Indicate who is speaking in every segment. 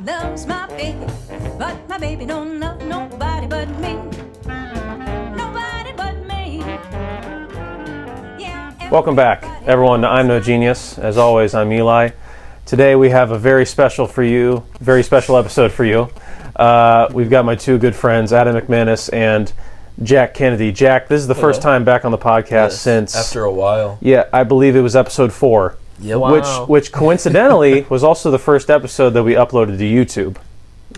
Speaker 1: loves my baby, but my baby don't love nobody but me. Nobody but me. Yeah,
Speaker 2: Welcome back, everyone, to I'm No Genius. As always, I'm Eli. Today we have a very special episode for you. We've got my two good friends, Adam McManus and Jack Kennedy. Jack, this is the first time back on the podcast since...
Speaker 3: After a while.
Speaker 2: Yeah, I believe it was episode 4.
Speaker 3: Yep.
Speaker 4: Wow.
Speaker 2: Which coincidentally was also the first episode that we uploaded to YouTube.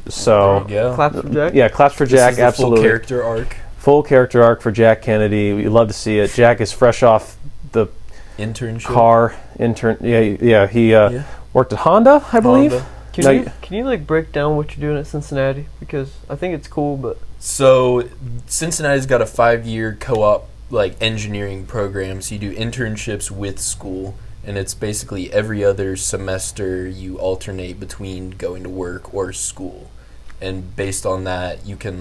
Speaker 2: So,
Speaker 3: Yeah.
Speaker 4: Claps for Jack?
Speaker 2: yeah, claps for Jack,
Speaker 3: This is the
Speaker 2: absolutely.
Speaker 3: full character arc.
Speaker 2: Full character arc for Jack Kennedy. We love to see it. Jack is fresh off the
Speaker 3: Internship.
Speaker 2: car intern. Yeah, he worked at Honda, I believe.
Speaker 3: Honda.
Speaker 4: Can you like break down what you're doing at Cincinnati? Because I think it's cool, but
Speaker 3: So Cincinnati's got a 5-year co-op engineering program. So you do internships with school, and it's basically every other semester you alternate between going to work or school. And based on that, you can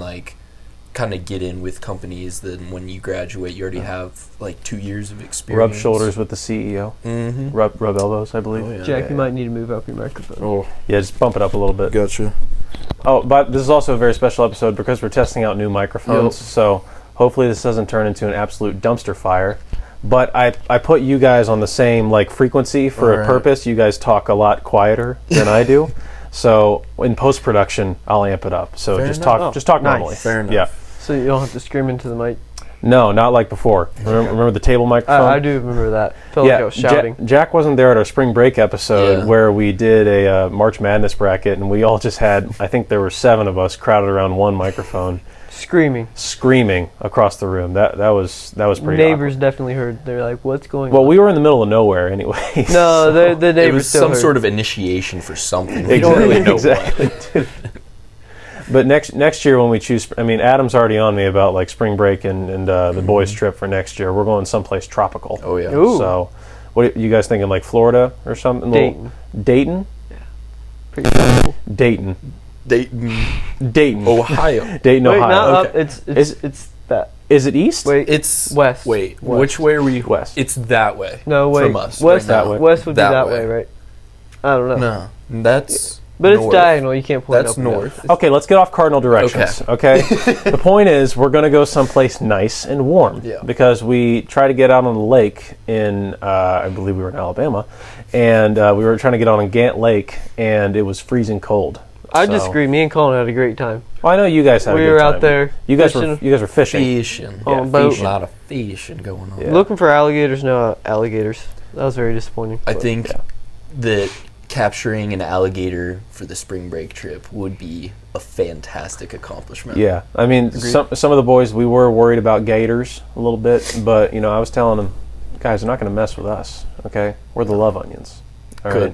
Speaker 3: kind of get in with companies that when you graduate you already have 2 years of experience.
Speaker 2: Rub shoulders with the CEO.
Speaker 3: Mm-hmm.
Speaker 2: Rub elbows, I believe.
Speaker 3: Oh, yeah.
Speaker 4: Jack, you might need to move up your microphone.
Speaker 3: Oh,
Speaker 2: Yeah, just bump it up a little bit.
Speaker 3: gotcha.
Speaker 2: Oh, but this is also a very special episode because we're testing out new microphones.
Speaker 3: Yep.
Speaker 2: So hopefully this doesn't turn into an absolute dumpster fire. But I put you guys on the same frequency for a
Speaker 3: Alright.
Speaker 2: purpose. You guys talk a lot quieter than I do. So in post production, I'll amp it up. So
Speaker 3: Fair
Speaker 2: just
Speaker 3: enough.
Speaker 2: talk, just talk
Speaker 4: Nice.
Speaker 2: normally.
Speaker 3: Fair enough.
Speaker 2: Yeah.
Speaker 4: So you don't have to scream into the mic.
Speaker 2: No, not like before. Remember the table microphone?
Speaker 4: I do remember that. Felt like I was shouting.
Speaker 2: Jack wasn't there at our spring break episode
Speaker 3: Yeah.
Speaker 2: where we did a March Madness bracket, and we all just had, I think there were 7 of us crowded around one microphone,
Speaker 4: Screaming.
Speaker 2: screaming across the room. That was pretty
Speaker 4: Neighbors
Speaker 2: awkward.
Speaker 4: definitely heard. They're like, "What's going
Speaker 2: Well,
Speaker 4: on?"
Speaker 2: we were in the middle of nowhere anyway.
Speaker 4: No, the
Speaker 3: It
Speaker 4: neighbors
Speaker 3: was
Speaker 4: still
Speaker 3: some
Speaker 4: heard.
Speaker 3: sort of initiation for something. We don't really know
Speaker 2: exactly. But next year when we choose, I mean, Adam's already on me about spring break and the boys' trip for next year. We're going someplace tropical.
Speaker 3: Oh yeah.
Speaker 4: Ooh.
Speaker 2: So, what are you guys thinking? Florida or something?
Speaker 4: Dayton.
Speaker 2: Dayton?
Speaker 4: Pretty cool.
Speaker 2: Dayton. Dayton.
Speaker 3: Ohio.
Speaker 2: Dayton,
Speaker 4: Wait,
Speaker 2: Ohio.
Speaker 4: not
Speaker 3: okay.
Speaker 4: up.
Speaker 2: Is-
Speaker 4: It's that.
Speaker 2: Is it east?
Speaker 4: Wait.
Speaker 3: It's
Speaker 4: West.
Speaker 3: Wait,
Speaker 4: West.
Speaker 3: which way are we?
Speaker 2: West.
Speaker 3: It's that way.
Speaker 4: No, wait.
Speaker 3: From us.
Speaker 4: West.
Speaker 3: right
Speaker 2: that
Speaker 3: now.
Speaker 2: way.
Speaker 4: West would be
Speaker 3: That
Speaker 4: that
Speaker 3: way.
Speaker 4: way, right? I don't know.
Speaker 3: No, that's.
Speaker 4: But it's
Speaker 3: north.
Speaker 4: diagonal. You can't point
Speaker 3: That's
Speaker 4: up and down.
Speaker 3: north.
Speaker 4: It's-
Speaker 2: Okay, let's get off cardinal directions. Okay. The point is, we're going to go someplace nice and warm
Speaker 3: Yeah.
Speaker 2: because we try to get out on the lake in, I believe we were in Alabama, and we were trying to get on Gant Lake, and it was freezing cold.
Speaker 4: I
Speaker 2: So-
Speaker 4: disagree. Me and Colin had a great time.
Speaker 2: Well, I know you guys had a
Speaker 4: We
Speaker 2: good
Speaker 4: were
Speaker 2: time.
Speaker 4: out there
Speaker 2: You guys
Speaker 4: fishing.
Speaker 2: were fishing.
Speaker 3: Fishing.
Speaker 4: On
Speaker 2: Yeah,
Speaker 4: a boat.
Speaker 3: A lot of fishing going on.
Speaker 2: Yeah.
Speaker 4: Looking for alligators, no alligators. That was very disappointing.
Speaker 3: I
Speaker 4: but-
Speaker 3: think
Speaker 2: yeah.
Speaker 3: that capturing an alligator for the spring break trip would be a fantastic accomplishment.
Speaker 2: Yeah, I mean, some of the boys, we were worried about gators a little bit, but I was telling them, guys, they're not going to mess with us. Okay, we're the love onions. All right?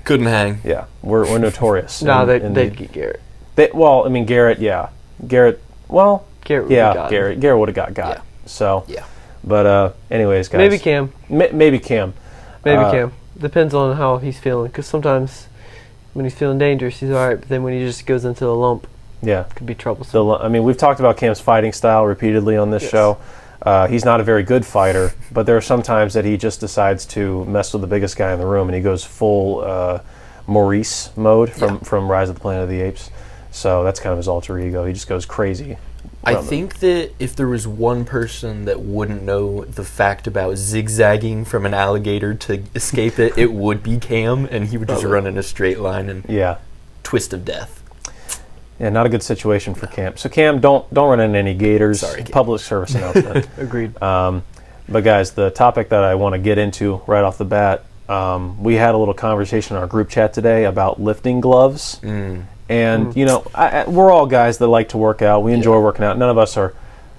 Speaker 3: Couldn't hang.
Speaker 2: Yeah, we're notorious.
Speaker 4: No,
Speaker 2: in
Speaker 4: they'd
Speaker 2: the-
Speaker 4: get Garrett.
Speaker 2: well, I mean, Garrett, yeah, Garrett. Well,
Speaker 4: Garrett would be
Speaker 2: yeah,
Speaker 4: gone.
Speaker 2: Garrett would have got.
Speaker 3: Yeah.
Speaker 2: So,
Speaker 3: Yeah.
Speaker 2: but anyways, guys,
Speaker 4: Maybe Cam.
Speaker 2: maybe Cam.
Speaker 4: Maybe
Speaker 2: Uh,
Speaker 4: Cam. Depends on how he's feeling. Because sometimes when he's feeling dangerous, he's all right. But then when he just goes into a lump,
Speaker 2: Yeah.
Speaker 4: it could be troublesome.
Speaker 2: I mean, we've talked about Cam's fighting style repeatedly on this
Speaker 4: Yes.
Speaker 2: show. He's not a very good fighter, but there are some times that he just decides to mess with the biggest guy in the room, and he goes full Maurice mode from Rise of the Planet of the Apes. So that's kind of his alter ego. He just goes crazy.
Speaker 3: I
Speaker 2: around them.
Speaker 3: think that if there was one person that wouldn't know the fact about zigzagging from an alligator to escape it, it would be Cam, and he would just run in a straight line and
Speaker 2: Yeah.
Speaker 3: twist of death.
Speaker 2: Yeah, not a good situation for Cam. So Cam, don't run into any gators.
Speaker 3: Sorry, Cam.
Speaker 2: Public service announcement.
Speaker 4: Agreed.
Speaker 2: But guys, the topic that I want to get into right off the bat, we had a little conversation in our group chat today about lifting gloves. And we're all guys that like to work out. We enjoy working out. None of us are,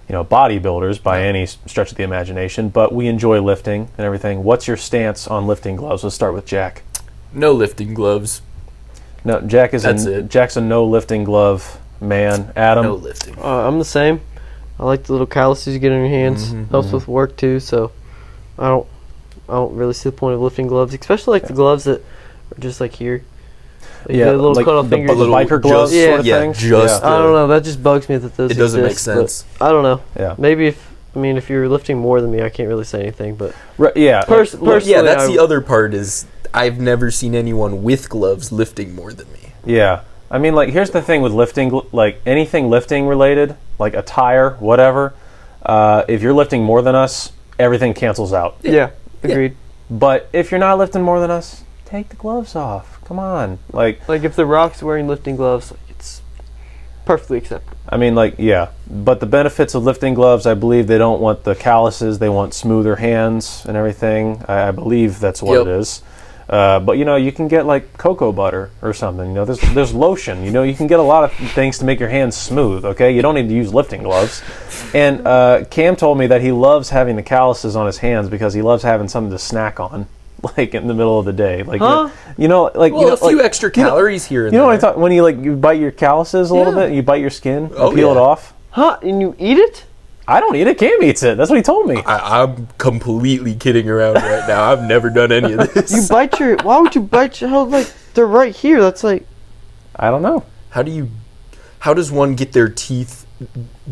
Speaker 2: bodybuilders by any stretch of the imagination, but we enjoy lifting and everything. What's your stance on lifting gloves? Let's start with Jack.
Speaker 3: No lifting gloves.
Speaker 2: No, Jack's a no lifting glove man. Adam.
Speaker 3: No lifting.
Speaker 4: I'm the same. I like the little calluses you get on your hands. Helps with work too. So I don't really see the point of lifting gloves, especially the gloves that are just here.
Speaker 2: Yeah,
Speaker 4: the little
Speaker 2: like
Speaker 4: cut off
Speaker 2: the
Speaker 4: fingers.
Speaker 2: little biker gloves
Speaker 4: Yeah.
Speaker 2: sort of
Speaker 3: Yeah,
Speaker 2: thing.
Speaker 3: just
Speaker 4: I don't know. That just bugs me that those
Speaker 3: It doesn't make
Speaker 4: exist, but
Speaker 3: sense.
Speaker 4: I don't know.
Speaker 2: Yeah.
Speaker 4: Maybe if you're lifting more than me, I can't really say anything. But
Speaker 2: Yeah.
Speaker 4: personally,
Speaker 3: Yeah, that's
Speaker 4: I-
Speaker 3: the other part is I've never seen anyone with gloves lifting more than me.
Speaker 2: Yeah. I mean, like, here's the thing with lifting, like, anything lifting related, like a tire, whatever, if you're lifting more than us, everything cancels out.
Speaker 4: Yeah, agreed.
Speaker 2: But if you're not lifting more than us, take the gloves off. Come on. Like
Speaker 4: if The Rock's wearing lifting gloves, like, it's perfectly acceptable.
Speaker 2: I mean, like, yeah. But the benefits of lifting gloves, I believe they don't want the calluses. They want smoother hands and everything. I believe that's what it is. But, you know, you can get, like, cocoa butter or something. You know, there's lotion. You know, you can get a lot of things to make your hands smooth, okay? You don't need to use lifting gloves. And Cam told me that he loves having the calluses on his hands because he loves having something to snack on, like, in the middle of the day. Like, you know, like...
Speaker 3: Well,
Speaker 2: you know,
Speaker 3: a few
Speaker 2: like,
Speaker 3: extra calories here and
Speaker 2: you know
Speaker 3: there.
Speaker 2: what I talk when you bite your calluses a little bit, you bite your skin,
Speaker 3: Oh,
Speaker 2: peel it
Speaker 3: yeah.
Speaker 2: off.
Speaker 4: Huh? And you eat it?
Speaker 2: I don't eat it. Cam eats it. That's what he told me.
Speaker 3: I'm completely kidding around right now. I've never done any of this.
Speaker 4: You bite your... Why would you bite your... How, like, they're right here. That's like...
Speaker 2: I don't know.
Speaker 3: How does one get their teeth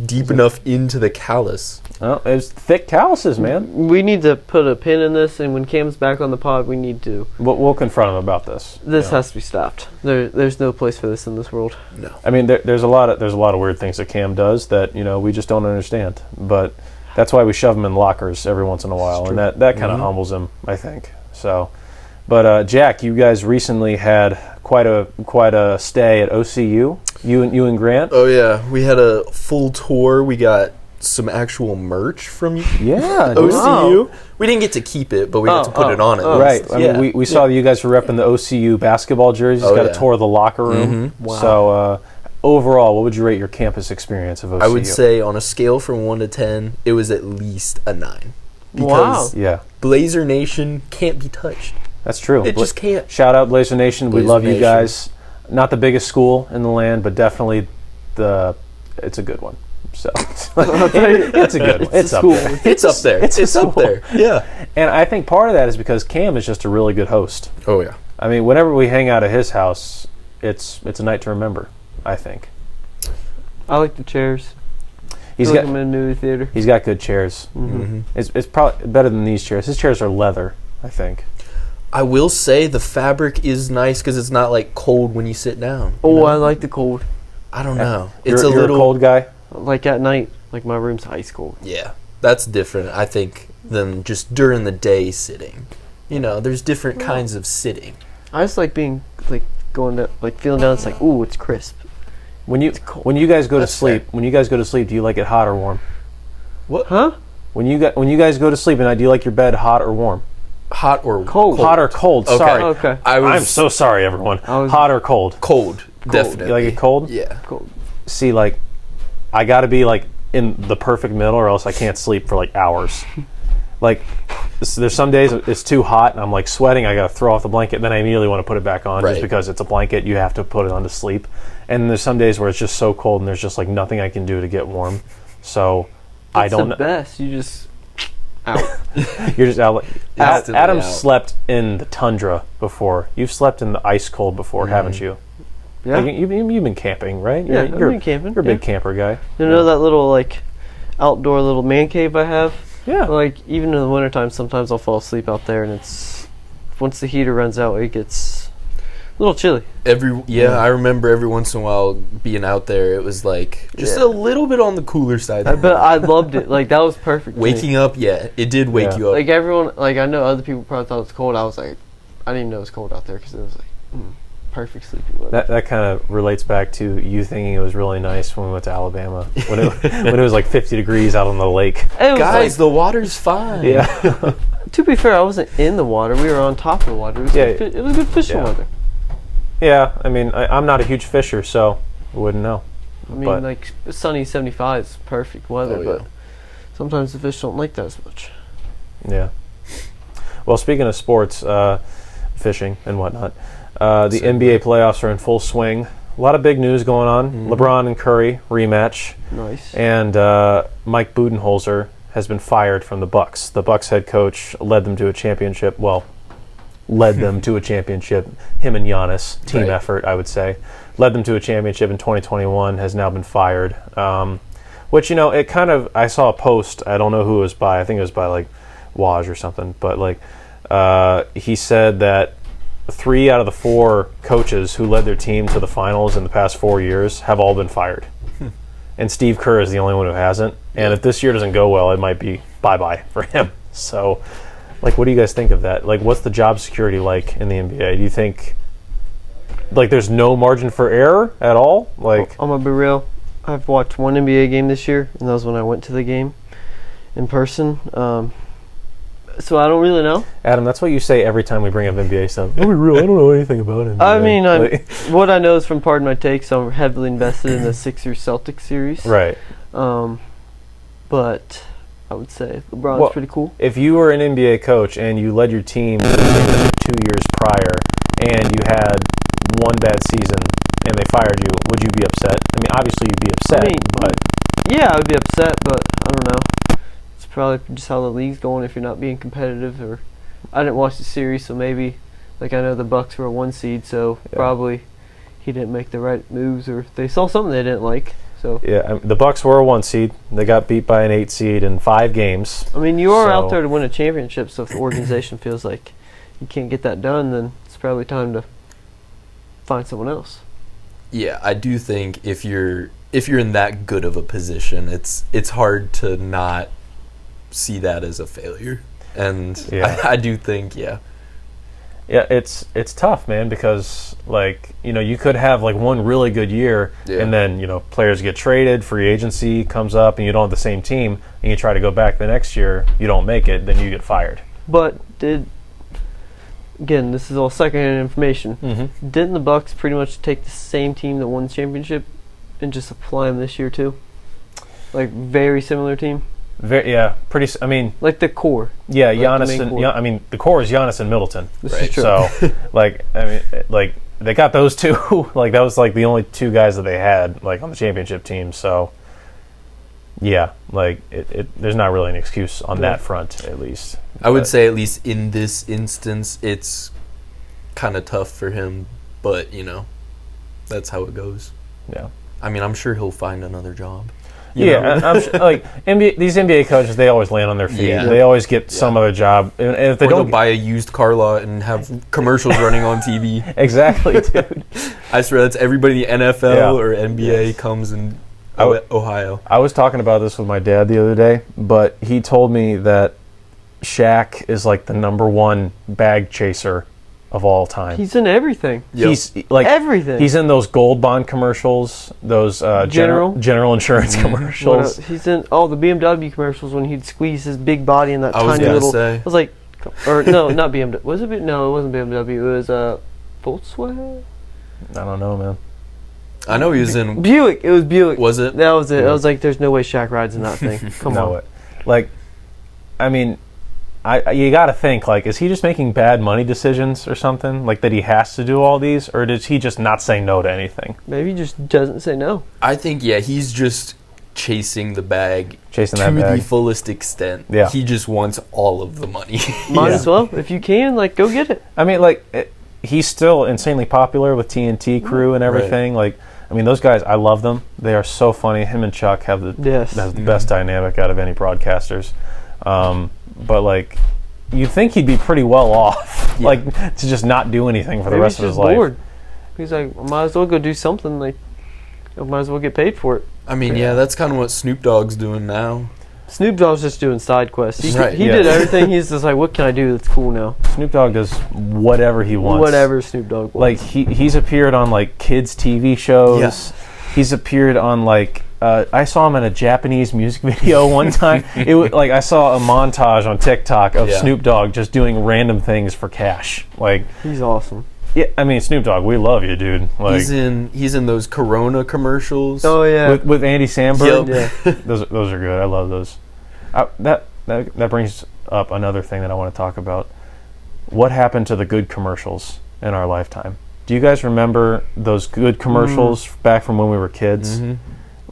Speaker 3: deep enough into the callus?
Speaker 2: Well, it's thick calluses, man.
Speaker 4: We need to put a pin in this, and when Cam's back on the pod, we need to...
Speaker 2: We'll confront him about this.
Speaker 4: This
Speaker 2: you know.
Speaker 4: has to be stopped. There's no place for this in this world.
Speaker 3: No.
Speaker 2: I mean, there's a lot of weird things that Cam does that, you know, we just don't understand. But that's why we shove him in lockers every once in a while, and that kind of humbles him, I think. So, but Jack, you guys recently had quite a stay at OCU. You and Grant.
Speaker 3: Oh yeah, we had a full tour. We got some actual merch from
Speaker 2: Yeah, dude.
Speaker 3: OCU. We didn't get to keep it, but we got to put it on it.
Speaker 2: Right. I mean, we saw that you guys were repping the OCU basketball jerseys.
Speaker 3: Oh,
Speaker 2: got a
Speaker 3: yeah.
Speaker 2: tour of the locker room.
Speaker 4: Wow.
Speaker 2: So, overall, what would you rate your campus experience of OCU?
Speaker 3: I would say on a scale from 1 to 10, it was at least a 9. Because
Speaker 2: Yeah,
Speaker 3: Blazer Nation can't be touched.
Speaker 2: that's true.
Speaker 3: It just can't.
Speaker 2: Shout out Blazer Nation. We
Speaker 3: Blazer
Speaker 2: love you
Speaker 3: Nation.
Speaker 2: guys. Not the biggest school in the land, but definitely it's a good one. So it's a good one. It's up there.
Speaker 3: It's up there. It's up there. Yeah.
Speaker 2: And I think part of that is because Cam is just a really good host.
Speaker 3: Oh yeah.
Speaker 2: I mean, whenever we hang out at his house, it's a night to remember, I think.
Speaker 4: I like the chairs.
Speaker 2: He's
Speaker 4: I feel like
Speaker 2: got
Speaker 4: I'm in a movie theater.
Speaker 2: he's got good chairs.
Speaker 3: Mm-hmm.
Speaker 2: It's probably better than these chairs. His chairs are leather, I think.
Speaker 3: I will say the fabric is nice because it's not like cold when you sit down. you
Speaker 4: Oh,
Speaker 3: know?
Speaker 4: I like the cold.
Speaker 3: I don't know.
Speaker 2: You're,
Speaker 3: It's a
Speaker 2: you're
Speaker 3: little
Speaker 2: a cold guy.
Speaker 4: Like at night, like my room's ice cold.
Speaker 3: Yeah, that's different. I think than just during the day sitting. You know, there's different kinds of sitting.
Speaker 4: I just like being like going to like feeling down. It's like, ooh, it's crisp.
Speaker 2: When you guys go to
Speaker 3: That's
Speaker 2: sleep,
Speaker 3: fair.
Speaker 2: when you guys go to sleep, do you like it hot or warm?
Speaker 3: What?
Speaker 4: Huh?
Speaker 2: When you guys go to sleep at night, do you like your bed hot or warm?
Speaker 3: Hot or
Speaker 4: Cold.
Speaker 2: Hot or cold?
Speaker 3: Okay.
Speaker 2: Sorry.
Speaker 4: Okay.
Speaker 2: I'm so sorry, everyone.
Speaker 4: was-
Speaker 2: Hot or cold?
Speaker 3: cold. Definitely.
Speaker 2: You like it cold?
Speaker 3: Yeah.
Speaker 4: Cold.
Speaker 2: See, like, I got to be like in the perfect middle, or else I can't sleep for like hours. Like, there's some days it's too hot and I'm like sweating. I got to throw off the blanket, then I immediately want to put it back on
Speaker 3: Right.
Speaker 2: just because it's a blanket. You have to put it on to sleep. And there's some days where it's just so cold and there's just like nothing I can do to get warm. So I
Speaker 4: It's
Speaker 2: don't.
Speaker 4: the best. You just out.
Speaker 2: You're just out. Like,
Speaker 3: Instantly
Speaker 2: Adam
Speaker 3: out.
Speaker 2: slept in the tundra before. You've slept in the ice cold before, haven't you?
Speaker 4: Yeah.
Speaker 2: Like, you've been camping, right?
Speaker 4: Yeah, I've been camping,
Speaker 2: You're a big
Speaker 4: yeah.
Speaker 2: camper guy.
Speaker 4: You know that little like outdoor little man cave I have?
Speaker 2: Yeah.
Speaker 4: Like even in the wintertime, sometimes I'll fall asleep out there, and it's once the heater runs out, it gets a little chilly.
Speaker 3: I remember every once in a while being out there. It was like just
Speaker 4: Yeah.
Speaker 3: a little bit on the cooler side.
Speaker 4: But I loved it. Like that was perfect. to me.
Speaker 3: Waking up, yeah, it did wake
Speaker 2: Yeah.
Speaker 3: you up.
Speaker 4: Like everyone, like I know other people probably thought it was cold. I was like, I didn't even know it was cold out there because it was like perfect sleeping weather.
Speaker 2: That kind of relates back to you thinking it was really nice when we went to Alabama when it was like 50 degrees out on the lake.
Speaker 4: It was
Speaker 3: Guys, the water's fine.
Speaker 2: Yeah.
Speaker 4: to be fair, I wasn't in the water. We were on top of the water. It was,
Speaker 2: Yeah.
Speaker 4: good, it was good fishing
Speaker 2: Yeah.
Speaker 4: weather.
Speaker 2: Yeah. I mean, I'm not a huge fisher, so I wouldn't know.
Speaker 4: I mean,
Speaker 2: But-
Speaker 4: like sunny 75 is perfect weather,
Speaker 3: Oh, yeah.
Speaker 4: but sometimes the fish don't like that as much.
Speaker 2: Yeah. Well, speaking of sports, fishing and whatnot, the NBA playoffs are in full swing. A lot of big news going on. LeBron and Curry rematch,
Speaker 4: Nice.
Speaker 2: and Mike Budenholzer has been fired from the Bucks. The Bucks head coach led them to a championship. Well, led them to a championship. Him and Giannis, team
Speaker 3: Right.
Speaker 2: effort, I would say, led them to a championship in 2021. Has now been fired. Which, you know, it kind of. I saw a post. I don't know who it was by. I think it was by like Waj or something. But like, he said that 3 out of the 4 coaches who led their team to the finals in the past 4 years have all been fired. And Steve Kerr is the only one who hasn't. And if this year doesn't go well, it might be bye-bye for him. So, like, what do you guys think of that? Like, what's the job security like in the NBA? Do you think, like, there's no margin for error at all? Like,
Speaker 4: I'm gonna be real. I've watched one NBA game this year, and that was when I went to the game in person. So I don't really know.
Speaker 2: Adam, that's what you say every time we bring up NBA stuff. I'll be real, I don't know anything about NBA.
Speaker 4: I mean,
Speaker 2: Like-
Speaker 4: what I know is from Pardon My Take, so I'm heavily invested in the Sixers-Celtics series.
Speaker 2: right.
Speaker 4: But I would say LeBron's
Speaker 2: Well,
Speaker 4: pretty cool.
Speaker 2: If you were an NBA coach and you led your team to the championship 2 years prior and you had one bad season and they fired you, would you be upset? I mean, obviously you'd be upset, but
Speaker 4: Yeah, I would be upset, but I don't know. It's probably just how the league's going if you're not being competitive. Or I didn't watch the series, so maybe, like, I know the Bucks were a 1 seed, so probably he didn't make the right moves, or they saw something they didn't like. So
Speaker 2: yeah, the Bucks were a 1 seed. They got beat by an 8 seed in 5 games.
Speaker 4: I mean, you are out
Speaker 2: So-
Speaker 4: there to win a championship, so if the organization feels like you can't get that done, then it's probably time to find someone else.
Speaker 3: Yeah, I do think if you're in that good of a position, it's hard to not see that as a failure. And
Speaker 2: Yeah.
Speaker 3: I do think, yeah.
Speaker 2: Yeah, it's tough, man, because, like, you know, you could have like one really good year and then, you know, players get traded, free agency comes up and you don't have the same team and you try to go back the next year, you don't make it, then you get fired.
Speaker 4: But again, this is all secondhand information.
Speaker 2: Mm-hmm.
Speaker 4: Didn't the Bucks pretty much take the same team that won the championship and just apply them this year too? Like, very similar team?
Speaker 2: I mean,
Speaker 4: Like the core.
Speaker 2: yeah,
Speaker 4: Like the
Speaker 2: Giannis
Speaker 4: main
Speaker 2: and
Speaker 4: core.
Speaker 2: I mean, the core is Giannis and Middleton.
Speaker 4: This
Speaker 3: Right.
Speaker 4: is true.
Speaker 2: So, like, I mean, like, they got those two. Like, that was like the only 2 guys that they had, like, on the championship team. So, yeah, like, there's not really an excuse on that front, at least.
Speaker 3: I would
Speaker 2: But-
Speaker 3: say at least in this instance, it's kind of tough for him, but, you know, that's how it goes.
Speaker 2: yeah.
Speaker 3: I mean, I'm sure he'll find another job.
Speaker 2: Yeah, I'm sure, like, these NBA coaches, they always land on their feet.
Speaker 3: Yeah.
Speaker 2: They always get some other job, and if they
Speaker 3: Or they'll
Speaker 2: don't
Speaker 3: buy a used car lot and have commercials running on TV.
Speaker 2: exactly, dude.
Speaker 3: I swear that's everybody in the NFL
Speaker 2: Yeah.
Speaker 3: or NBA comes in Ohio.
Speaker 2: I was talking about this with my dad the other day, but he told me that Shaq is like the #1 bag chaser of all time.
Speaker 4: He's in everything.
Speaker 3: Yep.
Speaker 2: He's like
Speaker 4: Everything.
Speaker 2: He's in those gold bond commercials, those general insurance
Speaker 4: What
Speaker 2: commercials.
Speaker 4: else? He's in all the BMW commercials when he'd squeeze his big body in that
Speaker 3: I was
Speaker 4: tiny
Speaker 3: gonna
Speaker 4: little.
Speaker 3: say.
Speaker 4: I was like, or no, not BMW. Was it? No, it wasn't BMW. It was Volkswagen.
Speaker 2: I don't know, man.
Speaker 3: I know he was in.
Speaker 4: Buick. It was Buick.
Speaker 3: Was it?
Speaker 4: That was it.
Speaker 2: Yeah.
Speaker 4: I was like, there's no way Shaq rides in that thing. Come
Speaker 2: No
Speaker 4: on.
Speaker 2: way. Like, I mean, you got to think, like, is he just making bad money decisions or something? Like, that he has to do all these? Or does he just not say no to anything?
Speaker 4: Maybe he just doesn't say no.
Speaker 3: I think, yeah, he's just chasing the bag
Speaker 2: Chasing
Speaker 3: to
Speaker 2: that bag.
Speaker 3: the fullest extent.
Speaker 2: Yeah.
Speaker 3: He just wants all of the money.
Speaker 4: Might
Speaker 2: Yeah.
Speaker 4: as well. If you can, like, go get it.
Speaker 2: I mean, like, he's still insanely popular with TNT crew and everything. Like, I mean, those guys, I love them. They are so funny. Him and Chuck have the best dynamic out of any broadcasters. But, like, you'd think he'd be pretty well off, like, to just not do anything for the
Speaker 4: Maybe
Speaker 2: rest
Speaker 4: he's
Speaker 2: of his
Speaker 4: just
Speaker 2: life.
Speaker 4: bored. He's like, I might as well go do something. Like, I might as well get paid for it.
Speaker 3: I mean, yeah, that's kind of what Snoop Dogg's doing now.
Speaker 4: Snoop Dogg's just doing side quests. He
Speaker 3: Right,
Speaker 4: he
Speaker 2: yeah.
Speaker 4: did everything. He's just like, what can I do that's cool now?
Speaker 2: Snoop Dogg does whatever he wants.
Speaker 4: Whatever Snoop Dogg
Speaker 2: Like,
Speaker 4: wants.
Speaker 2: he's appeared on, like, kids' TV shows.
Speaker 3: Yeah.
Speaker 2: He's appeared on, like, I saw him in a Japanese music video one time. It was like I saw a montage on TikTok of
Speaker 3: Yeah.
Speaker 2: Snoop Dogg just doing random things for cash. Like,
Speaker 4: He's awesome.
Speaker 2: yeah, I mean, Snoop Dogg, we love you, dude. Like,
Speaker 3: He's in those Corona commercials.
Speaker 4: Oh yeah.
Speaker 2: with Andy Samberg.
Speaker 3: Yep.
Speaker 4: Yeah.
Speaker 2: Those are good. I love those. That brings up another thing that I want to talk about. What happened to the good commercials in our lifetime? Do you guys remember those good commercials back from when we were kids?
Speaker 3: Mm-hmm.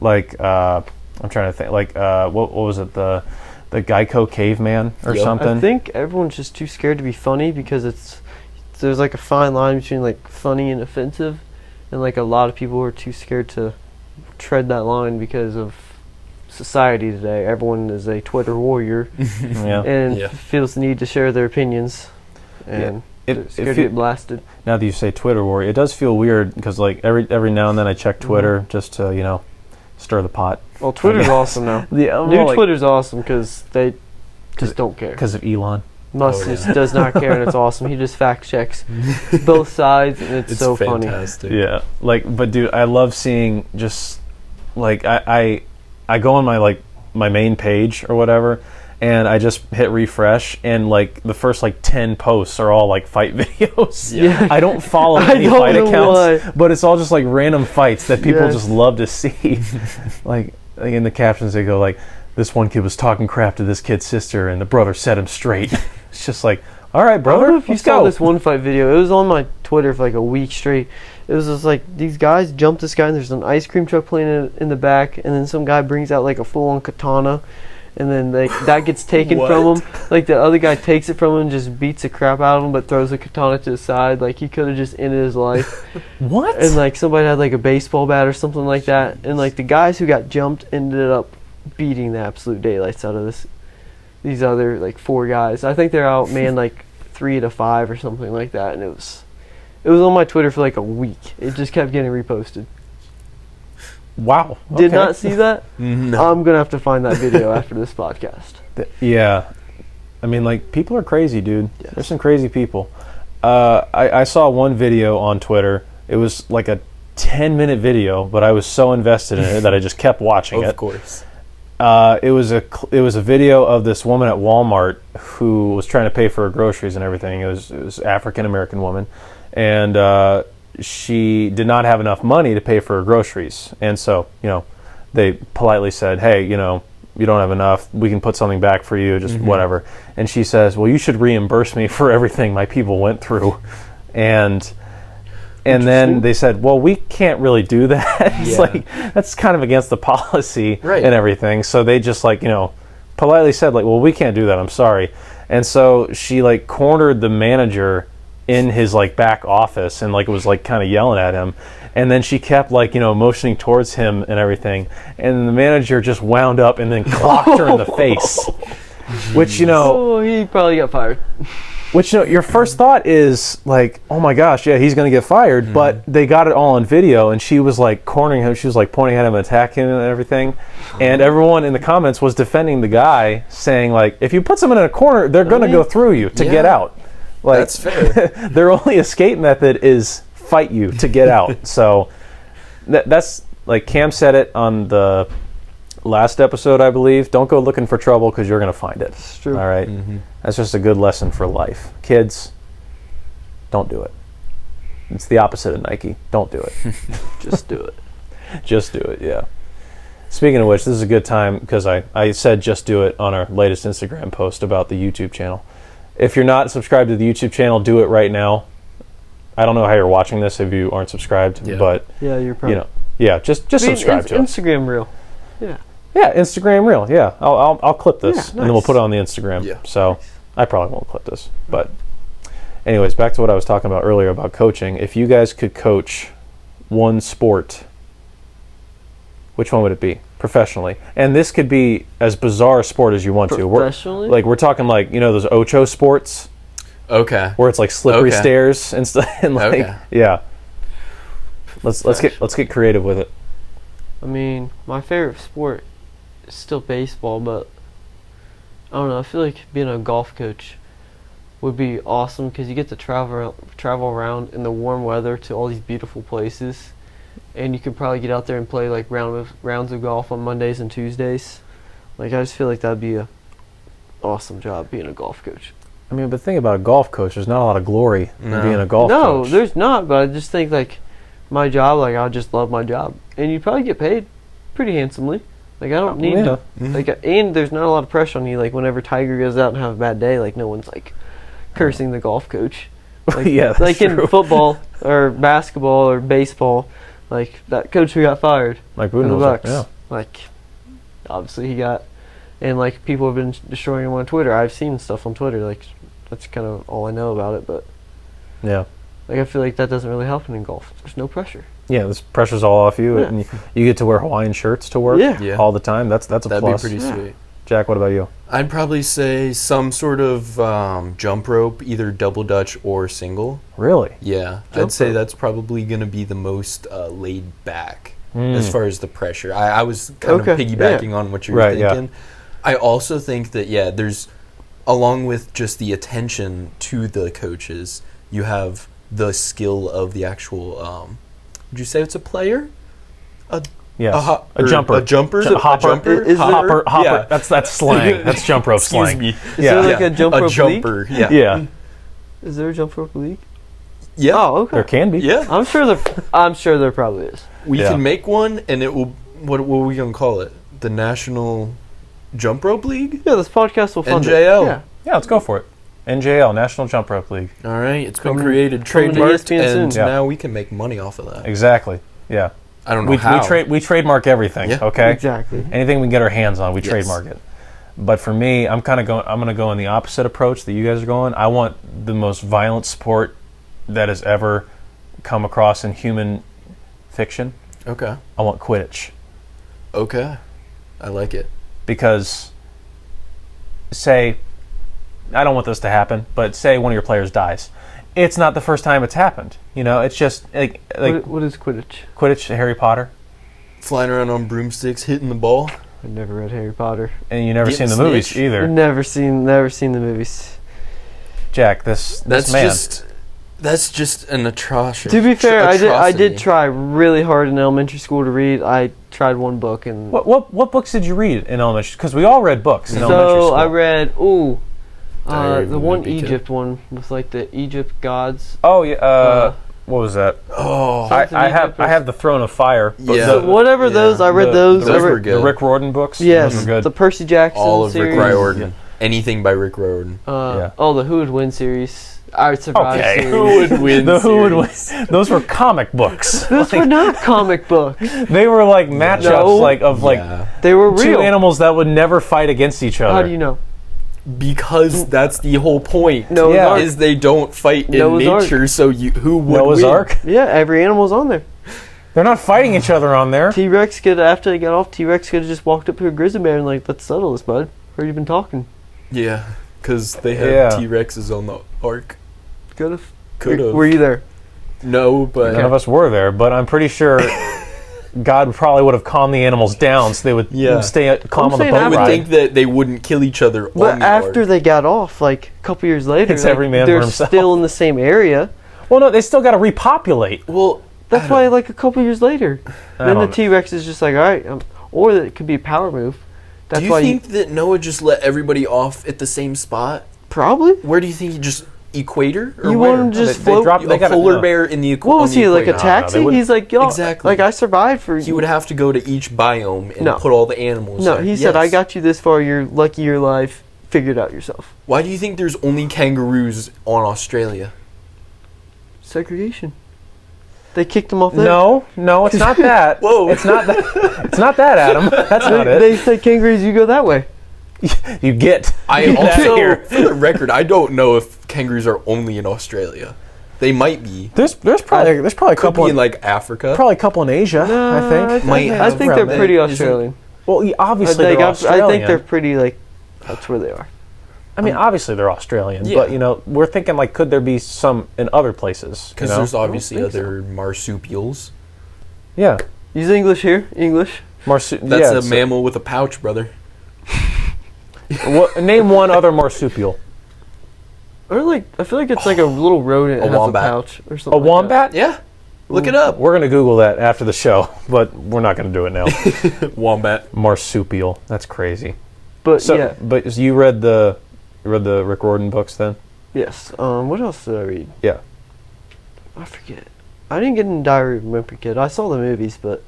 Speaker 2: Like, I'm trying to think. Like, what was it? The Geico caveman or
Speaker 3: Yep.
Speaker 2: something?
Speaker 4: I think everyone's just too scared to be funny because there's like a fine line between like funny and offensive, and like a lot of people are too scared to tread that line because of society today. Everyone is a Twitter warrior
Speaker 2: yeah.
Speaker 4: and
Speaker 3: Yeah.
Speaker 4: feels the need to share their opinions. And
Speaker 2: it
Speaker 4: Scared to get blasted.
Speaker 2: now that you say Twitter war, it does feel weird because like every now and then I check Twitter just to stir the pot.
Speaker 4: Well, Twitter's awesome now.
Speaker 2: Yeah,
Speaker 4: New Twitter's awesome because they just don't care.
Speaker 2: because of Elon.
Speaker 4: Musk
Speaker 3: Oh, yeah.
Speaker 4: just does not care, and it's awesome. He just fact checks both sides, and it's so funny.
Speaker 3: fantastic.
Speaker 2: Yeah, but dude, I love seeing just like I go on my main page or whatever, and I just hit refresh, and like the first 10 posts are all like fight videos.
Speaker 4: Yeah.
Speaker 2: I don't follow
Speaker 4: I
Speaker 2: any
Speaker 4: don't
Speaker 2: fight
Speaker 4: know
Speaker 2: accounts,
Speaker 4: why.
Speaker 2: but it's all just like random fights that people
Speaker 4: Yes.
Speaker 2: just love to see. like in the captions they go like, "This one kid was talking crap to this kid's sister, and the brother set him straight." It's just like, all right,
Speaker 4: I
Speaker 2: brother,
Speaker 4: don't know if you
Speaker 2: let's
Speaker 4: saw
Speaker 2: go.
Speaker 4: this one fight video. It was on my Twitter for like a week straight. It was just like these guys jumped this guy, and there's an ice cream truck playing in the back, and then some guy brings out like a full-on katana, and then that gets taken from
Speaker 3: What?
Speaker 4: him. Like the other guy takes it from him, and just beats the crap out of him, but throws the katana to the side. Like he could have just ended his life.
Speaker 2: What?
Speaker 4: And like somebody had like a baseball bat or something like that, and like the guys who got jumped ended up beating the absolute daylights out of these other like 4 guys. I think they're outmanned like 3-5 or something like that, and it was on my Twitter for like a week. It just kept getting reposted.
Speaker 2: Wow.
Speaker 4: Did
Speaker 2: okay.
Speaker 4: not see that.
Speaker 3: No.
Speaker 4: I'm gonna have to find that video after this podcast.
Speaker 2: Yeah, I mean, like, people are crazy, dude.
Speaker 4: Yes.
Speaker 2: There's some crazy people. I saw one video on Twitter. It was like a 10-minute video, but I was so invested in it that I just kept watching it.
Speaker 3: Of course.
Speaker 2: It was a video of this woman at Walmart who was trying to pay for her groceries and everything. It was African American woman, and she did not have enough money to pay for her groceries, and so they politely said, "Hey, you don't have enough. We can put something back for you, just whatever." And she says, "Well, you should reimburse me for everything my people went through," and then they said, "Well, we can't really do that." It's
Speaker 3: Yeah.
Speaker 2: like that's kind of against the policy
Speaker 3: Right.
Speaker 2: and everything. So they just politely said "Well, we can't do that. I'm sorry." And so she cornered the manager in his back office and was kind of yelling at him. And then she kept motioning towards him and everything. And the manager just wound up and then clocked her in the face. Which
Speaker 4: Oh, he probably got fired.
Speaker 2: Which your first thought is oh my gosh, yeah, he's going to get fired. But they got it all on video, and she was cornering him. She was pointing at him, and attacking him, and everything. And everyone in the comments was defending the guy, saying if you put someone in a corner, they're going to go through you to get
Speaker 3: Yeah.
Speaker 2: out.
Speaker 3: That's fair.
Speaker 2: Their only escape method is fight you to get out. So that's Cam said it on the last episode, I believe. Don't go looking for trouble because you're going to find it.
Speaker 4: It's true.
Speaker 2: All right? That's just a good lesson for life. Kids, don't do it. It's the opposite of Nike. Don't do it.
Speaker 4: Just do it.
Speaker 2: Just do it, yeah. Speaking of which, this is a good time because I said just do it on our latest Instagram post about the YouTube channel. If you're not subscribed to the YouTube channel, do it right now. I don't know how you're watching this if you aren't subscribed,
Speaker 3: Yeah.
Speaker 2: but
Speaker 4: Yeah, you're probably.
Speaker 2: just subscribe to it.
Speaker 4: Instagram reel. Yeah.
Speaker 2: Yeah, Instagram Reel. Yeah, I'll clip this
Speaker 4: Yeah,
Speaker 2: and then we'll
Speaker 4: nice.
Speaker 2: put it on the Instagram.
Speaker 3: Yeah.
Speaker 2: So I probably won't clip this, but anyways, back to what I was talking about earlier about coaching. If you guys could coach one sport, which one would it be professionally? And this could be as bizarre a sport as you want to.
Speaker 4: Professionally?
Speaker 2: We're talking those Ocho sports
Speaker 3: Okay.
Speaker 2: where it's slippery
Speaker 3: Okay.
Speaker 2: stairs and stuff. And
Speaker 3: Okay.
Speaker 2: yeah. Let's get creative with it.
Speaker 4: I mean, my favorite sport is still baseball, but I don't know. I feel like being a golf coach would be awesome because you get to travel around in the warm weather to all these beautiful places, and you could probably get out there and play rounds of golf on Mondays and Tuesdays. I just feel like that'd be a awesome job being a golf coach.
Speaker 2: I mean, but the thing about a golf coach, there's not a lot of glory in
Speaker 3: No.
Speaker 2: being a golf
Speaker 4: No,
Speaker 2: coach.
Speaker 4: there's not, but I just think my job, I just love my job, and you probably get paid pretty handsomely. I don't need
Speaker 2: Yeah.
Speaker 4: to and there's not a lot of pressure on you. Whenever Tiger goes out and have a bad day, no one's cursing the golf coach.
Speaker 2: Yeah, that's
Speaker 4: in
Speaker 2: true.
Speaker 4: football or basketball or baseball, that coach who got fired
Speaker 2: Like
Speaker 4: for the
Speaker 2: Budenholzer,
Speaker 4: Bucks.
Speaker 2: yeah.
Speaker 4: Obviously he got, and people have been destroying him on Twitter. I've seen stuff on Twitter. That's kind of all I know about it, but
Speaker 2: Yeah.
Speaker 4: I feel like that doesn't really happen in golf. There's no pressure.
Speaker 2: Yeah, this pressure's all off you,
Speaker 4: Yeah.
Speaker 2: and you get to wear Hawaiian shirts to work
Speaker 4: Yeah.
Speaker 3: Yeah.
Speaker 2: all the time. That's a
Speaker 3: That'd
Speaker 2: plus.
Speaker 3: be pretty
Speaker 4: Yeah.
Speaker 3: sweet.
Speaker 2: Jack, what about you?
Speaker 3: I'd probably say some sort of jump rope, either double dutch or single.
Speaker 2: Really?
Speaker 3: Yeah,
Speaker 4: Jump
Speaker 3: I'd say
Speaker 4: rope.
Speaker 3: that's probably going to be the most laid back
Speaker 2: Mm.
Speaker 3: as far as the pressure. I was kind of
Speaker 4: Okay,
Speaker 3: piggybacking on what you were
Speaker 2: Right, yeah.
Speaker 3: thinking. I also think that, there's, along with just the attention to the coaches, you have the skill of the actual, would you say it's a player?
Speaker 2: Yes.
Speaker 3: A
Speaker 2: jumper.
Speaker 3: A jumper?
Speaker 2: A hopper.
Speaker 3: A jumper?
Speaker 4: Is there-
Speaker 2: Hopper.
Speaker 3: Yeah.
Speaker 2: That's slang. That's jump rope
Speaker 3: Excuse
Speaker 2: slang.
Speaker 3: me.
Speaker 4: Is
Speaker 2: Yeah.
Speaker 4: there like a jump rope league?
Speaker 3: jumper, yeah.
Speaker 2: Yeah.
Speaker 4: Is there a jump rope league?
Speaker 3: Yeah.
Speaker 4: Oh, okay.
Speaker 2: There can be.
Speaker 3: Yeah.
Speaker 4: I'm sure there probably is.
Speaker 3: We
Speaker 2: Yeah.
Speaker 3: can make one, and it will. What are we gonna call it? The National Jump Rope League.
Speaker 4: Yeah, this podcast will fund
Speaker 3: NJL.
Speaker 4: it. Yeah.
Speaker 2: Yeah, let's go for it. NJL, National Jump Rope League.
Speaker 3: All right, it's been
Speaker 4: Coming-
Speaker 3: created,
Speaker 4: coming to
Speaker 3: trademarked,
Speaker 4: ESPN
Speaker 3: and
Speaker 2: soon. Yeah.
Speaker 3: now we can make money off of that.
Speaker 2: Exactly. Yeah.
Speaker 3: I don't know
Speaker 2: We
Speaker 3: how.
Speaker 2: we trademark everything.
Speaker 3: Yeah.
Speaker 2: Okay.
Speaker 4: Exactly.
Speaker 2: Anything we can get our hands on, we
Speaker 3: Yes.
Speaker 2: trademark it. But for me, I'm going to go in the opposite approach that you guys are going. I want the most violent sport that has ever come across in human fiction.
Speaker 3: Okay.
Speaker 2: I want Quidditch.
Speaker 3: Okay. I like it.
Speaker 2: Because say, I don't want this to happen, but say one of your players dies. It's not the first time it's happened. You know, it's just like
Speaker 4: What is Quidditch?
Speaker 2: Quidditch, Harry Potter,
Speaker 3: Flying around on broomsticks, hitting the ball.
Speaker 4: I've never read Harry Potter.
Speaker 2: and you never
Speaker 3: Getting
Speaker 2: seen the movies
Speaker 3: snitched.
Speaker 2: either.
Speaker 4: Never seen the movies.
Speaker 2: Jack, this
Speaker 3: That's
Speaker 2: man.
Speaker 3: that's just an atrocity.
Speaker 4: To be fair, I did
Speaker 3: atrocity.
Speaker 4: try really hard in elementary school to read. I tried one book and
Speaker 2: What books did you read in elementary? Because we all read books in elementary
Speaker 4: so
Speaker 2: school.
Speaker 4: I read
Speaker 3: Diary of
Speaker 4: the
Speaker 3: a
Speaker 4: one
Speaker 3: Wimpy Kid.
Speaker 4: Egypt one with like the Egypt gods.
Speaker 2: Oh yeah. What was that?
Speaker 3: Oh,
Speaker 4: Something Egypt
Speaker 2: I have the Throne of Fire. but
Speaker 3: Yeah.
Speaker 4: So whatever
Speaker 3: Yeah.
Speaker 4: those I read
Speaker 2: the-
Speaker 4: those.
Speaker 3: those
Speaker 4: I read,
Speaker 3: were good.
Speaker 2: The Rick Riordan books.
Speaker 4: Yes,
Speaker 2: Those were good.
Speaker 4: the Percy Jackson
Speaker 3: all of
Speaker 4: series.
Speaker 3: Rick Riordan. Anything by Rick Riordan.
Speaker 2: Yeah.
Speaker 4: Oh, the Who Would Win series. I Would Survive
Speaker 2: Okay.
Speaker 4: series.
Speaker 3: Who would win?
Speaker 2: The Who would win?
Speaker 3: series.
Speaker 2: Those were comic books.
Speaker 4: Those were not comic books.
Speaker 2: They were like matchups,
Speaker 4: No.
Speaker 2: like
Speaker 3: Yeah.
Speaker 4: They were
Speaker 2: two
Speaker 4: real.
Speaker 2: animals that would never fight against each other.
Speaker 4: How do you know?
Speaker 3: Because that's the whole point.
Speaker 4: Noah's
Speaker 2: Yeah.
Speaker 4: Ark.
Speaker 3: Is they don't fight in
Speaker 4: Noah's Ark.
Speaker 3: nature, so who would
Speaker 2: Noah's
Speaker 3: win?
Speaker 2: Ark?
Speaker 4: Yeah, every animal's on there.
Speaker 2: They're not fighting each other on there.
Speaker 4: T-Rex could, after they got off, T-Rex could have just walked up to a grizzly bear and like, let's settle this, bud. Where you been talking?
Speaker 3: Yeah, because they had
Speaker 2: Yeah.
Speaker 3: T-Rexes on the Ark.
Speaker 4: Could have.
Speaker 3: Could have.
Speaker 4: Were you there?
Speaker 3: No, but
Speaker 2: None of us were there, but I'm pretty sure God probably would have calmed the animals down so they would
Speaker 3: Yeah.
Speaker 2: stay calm
Speaker 4: I'm
Speaker 2: on the
Speaker 4: saying
Speaker 2: boat
Speaker 3: I would
Speaker 2: ride.
Speaker 3: think that they wouldn't kill each other
Speaker 4: But
Speaker 3: on the
Speaker 4: after
Speaker 3: Ark.
Speaker 4: they got off, like a couple years later,
Speaker 2: It's
Speaker 4: like,
Speaker 2: every man for
Speaker 4: they're
Speaker 2: himself.
Speaker 4: still in the same area.
Speaker 2: Well, no, they still got to repopulate.
Speaker 3: Well,
Speaker 4: That's why, like a couple years later,
Speaker 2: I
Speaker 4: then the
Speaker 2: don't know.
Speaker 4: T-Rex is just like, all right, or it could be a power move. That's
Speaker 3: do you
Speaker 4: why
Speaker 3: think that Noah just let everybody off at the same spot?
Speaker 4: probably.
Speaker 3: Where do you think he just equator? Or
Speaker 4: You
Speaker 3: where?
Speaker 4: want him to just
Speaker 2: They
Speaker 4: float?
Speaker 2: dropped- they
Speaker 3: A
Speaker 2: got a-
Speaker 3: polar
Speaker 2: no.
Speaker 3: bear in the
Speaker 4: What was
Speaker 3: on the
Speaker 4: he, like a
Speaker 3: equator.
Speaker 4: taxi?
Speaker 2: wouldn't-
Speaker 4: He's like, yo,
Speaker 3: Exactly.
Speaker 4: like I survived for
Speaker 3: He would have to go to each biome and
Speaker 4: No.
Speaker 3: put all the animals.
Speaker 4: No,
Speaker 3: there.
Speaker 4: he said, I
Speaker 3: Yes.
Speaker 4: got you this far. You're lucky you're alive. Figure it out yourself.
Speaker 3: Why do you think there's only kangaroos on Australia?
Speaker 4: Segregation. They kicked him off there.
Speaker 2: No, it's not that.
Speaker 3: Whoa.
Speaker 2: It's not that. It's not that, Adam. That's not it.
Speaker 4: They said kangaroos, you go that way.
Speaker 2: You get.
Speaker 3: I
Speaker 2: Get outta
Speaker 3: also,
Speaker 2: here.
Speaker 3: for the record, I don't know if kangaroos are only in Australia. They might be.
Speaker 2: There's probably a
Speaker 3: Could
Speaker 2: couple
Speaker 3: be in like Africa.
Speaker 2: probably a couple in Asia. I think.
Speaker 3: Might
Speaker 4: I
Speaker 3: have
Speaker 4: think they're
Speaker 2: around
Speaker 4: pretty
Speaker 3: there.
Speaker 4: Australian.
Speaker 2: Well, obviously
Speaker 4: Like,
Speaker 2: they're
Speaker 4: I
Speaker 2: Australian.
Speaker 4: think they're pretty like. That's where they are.
Speaker 2: I mean, obviously they're Australian,
Speaker 3: Yeah.
Speaker 2: but you know, we're thinking like, could there be some in other places?
Speaker 3: Because
Speaker 2: you know?
Speaker 3: there's obviously
Speaker 4: think so.
Speaker 3: other marsupials.
Speaker 2: Yeah,
Speaker 4: Use English here. English.
Speaker 3: That's
Speaker 2: yeah,
Speaker 3: a mammal with a pouch, brother.
Speaker 2: Name one other marsupial.
Speaker 4: Or like, I feel like it's like a little rodent that
Speaker 3: A
Speaker 4: has
Speaker 3: wombat.
Speaker 4: a pouch or
Speaker 2: A
Speaker 4: something. like
Speaker 2: wombat?
Speaker 3: Yeah. Look it up.
Speaker 2: We're gonna Google that after the show, but we're not gonna do it now.
Speaker 3: Wombat.
Speaker 2: Marsupial. That's crazy.
Speaker 4: that. But
Speaker 2: So,
Speaker 4: yeah,
Speaker 2: but you read the Rick Riordan books then?
Speaker 4: yes. What else did I read?
Speaker 2: Yeah.
Speaker 4: I forget. I didn't get in Diary of a Wimpy Kid. I saw the movies, but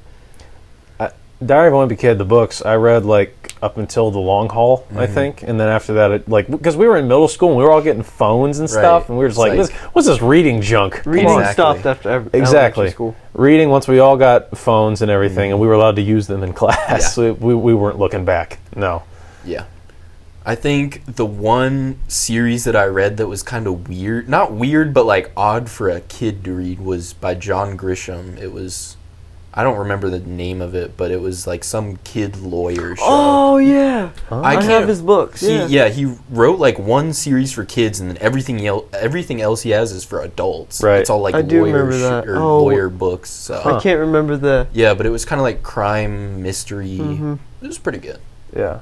Speaker 2: Diary of a Wimpy Kid, the books I read like up until the long haul, I
Speaker 3: Mm-hmm.
Speaker 2: think, and then after that, it, like because we were in middle school and we were all getting phones and stuff,
Speaker 3: Right.
Speaker 2: and we were just
Speaker 3: It's
Speaker 2: like,
Speaker 3: like-
Speaker 2: what's this reading junk? Come
Speaker 4: reading
Speaker 2: on.
Speaker 3: Exactly.
Speaker 4: stopped after elementary
Speaker 2: Exactly.
Speaker 4: school.
Speaker 2: Reading once we all got phones and everything, and we were allowed to use them in class.
Speaker 3: Yeah.
Speaker 2: We weren't looking back. No.
Speaker 3: Yeah. I think the one series that I read that was kind of weird, not weird, but like odd for a kid to read was by John Grisham. It was I don't remember the name of it, but it was like some kid lawyer show.
Speaker 4: Oh yeah,
Speaker 3: I
Speaker 4: I
Speaker 3: can't-
Speaker 4: have his books. Yeah.
Speaker 3: He wrote like one series for kids, and then everything else he has is for adults.
Speaker 2: Right.
Speaker 3: It's all like
Speaker 4: I do
Speaker 3: lawyer
Speaker 4: remember that.
Speaker 3: or
Speaker 4: Oh.
Speaker 3: lawyer books. So.
Speaker 4: I can't remember the.
Speaker 3: Yeah, but it was kind of like crime mystery.
Speaker 4: Mm-hmm.
Speaker 3: It was pretty good.
Speaker 2: Yeah,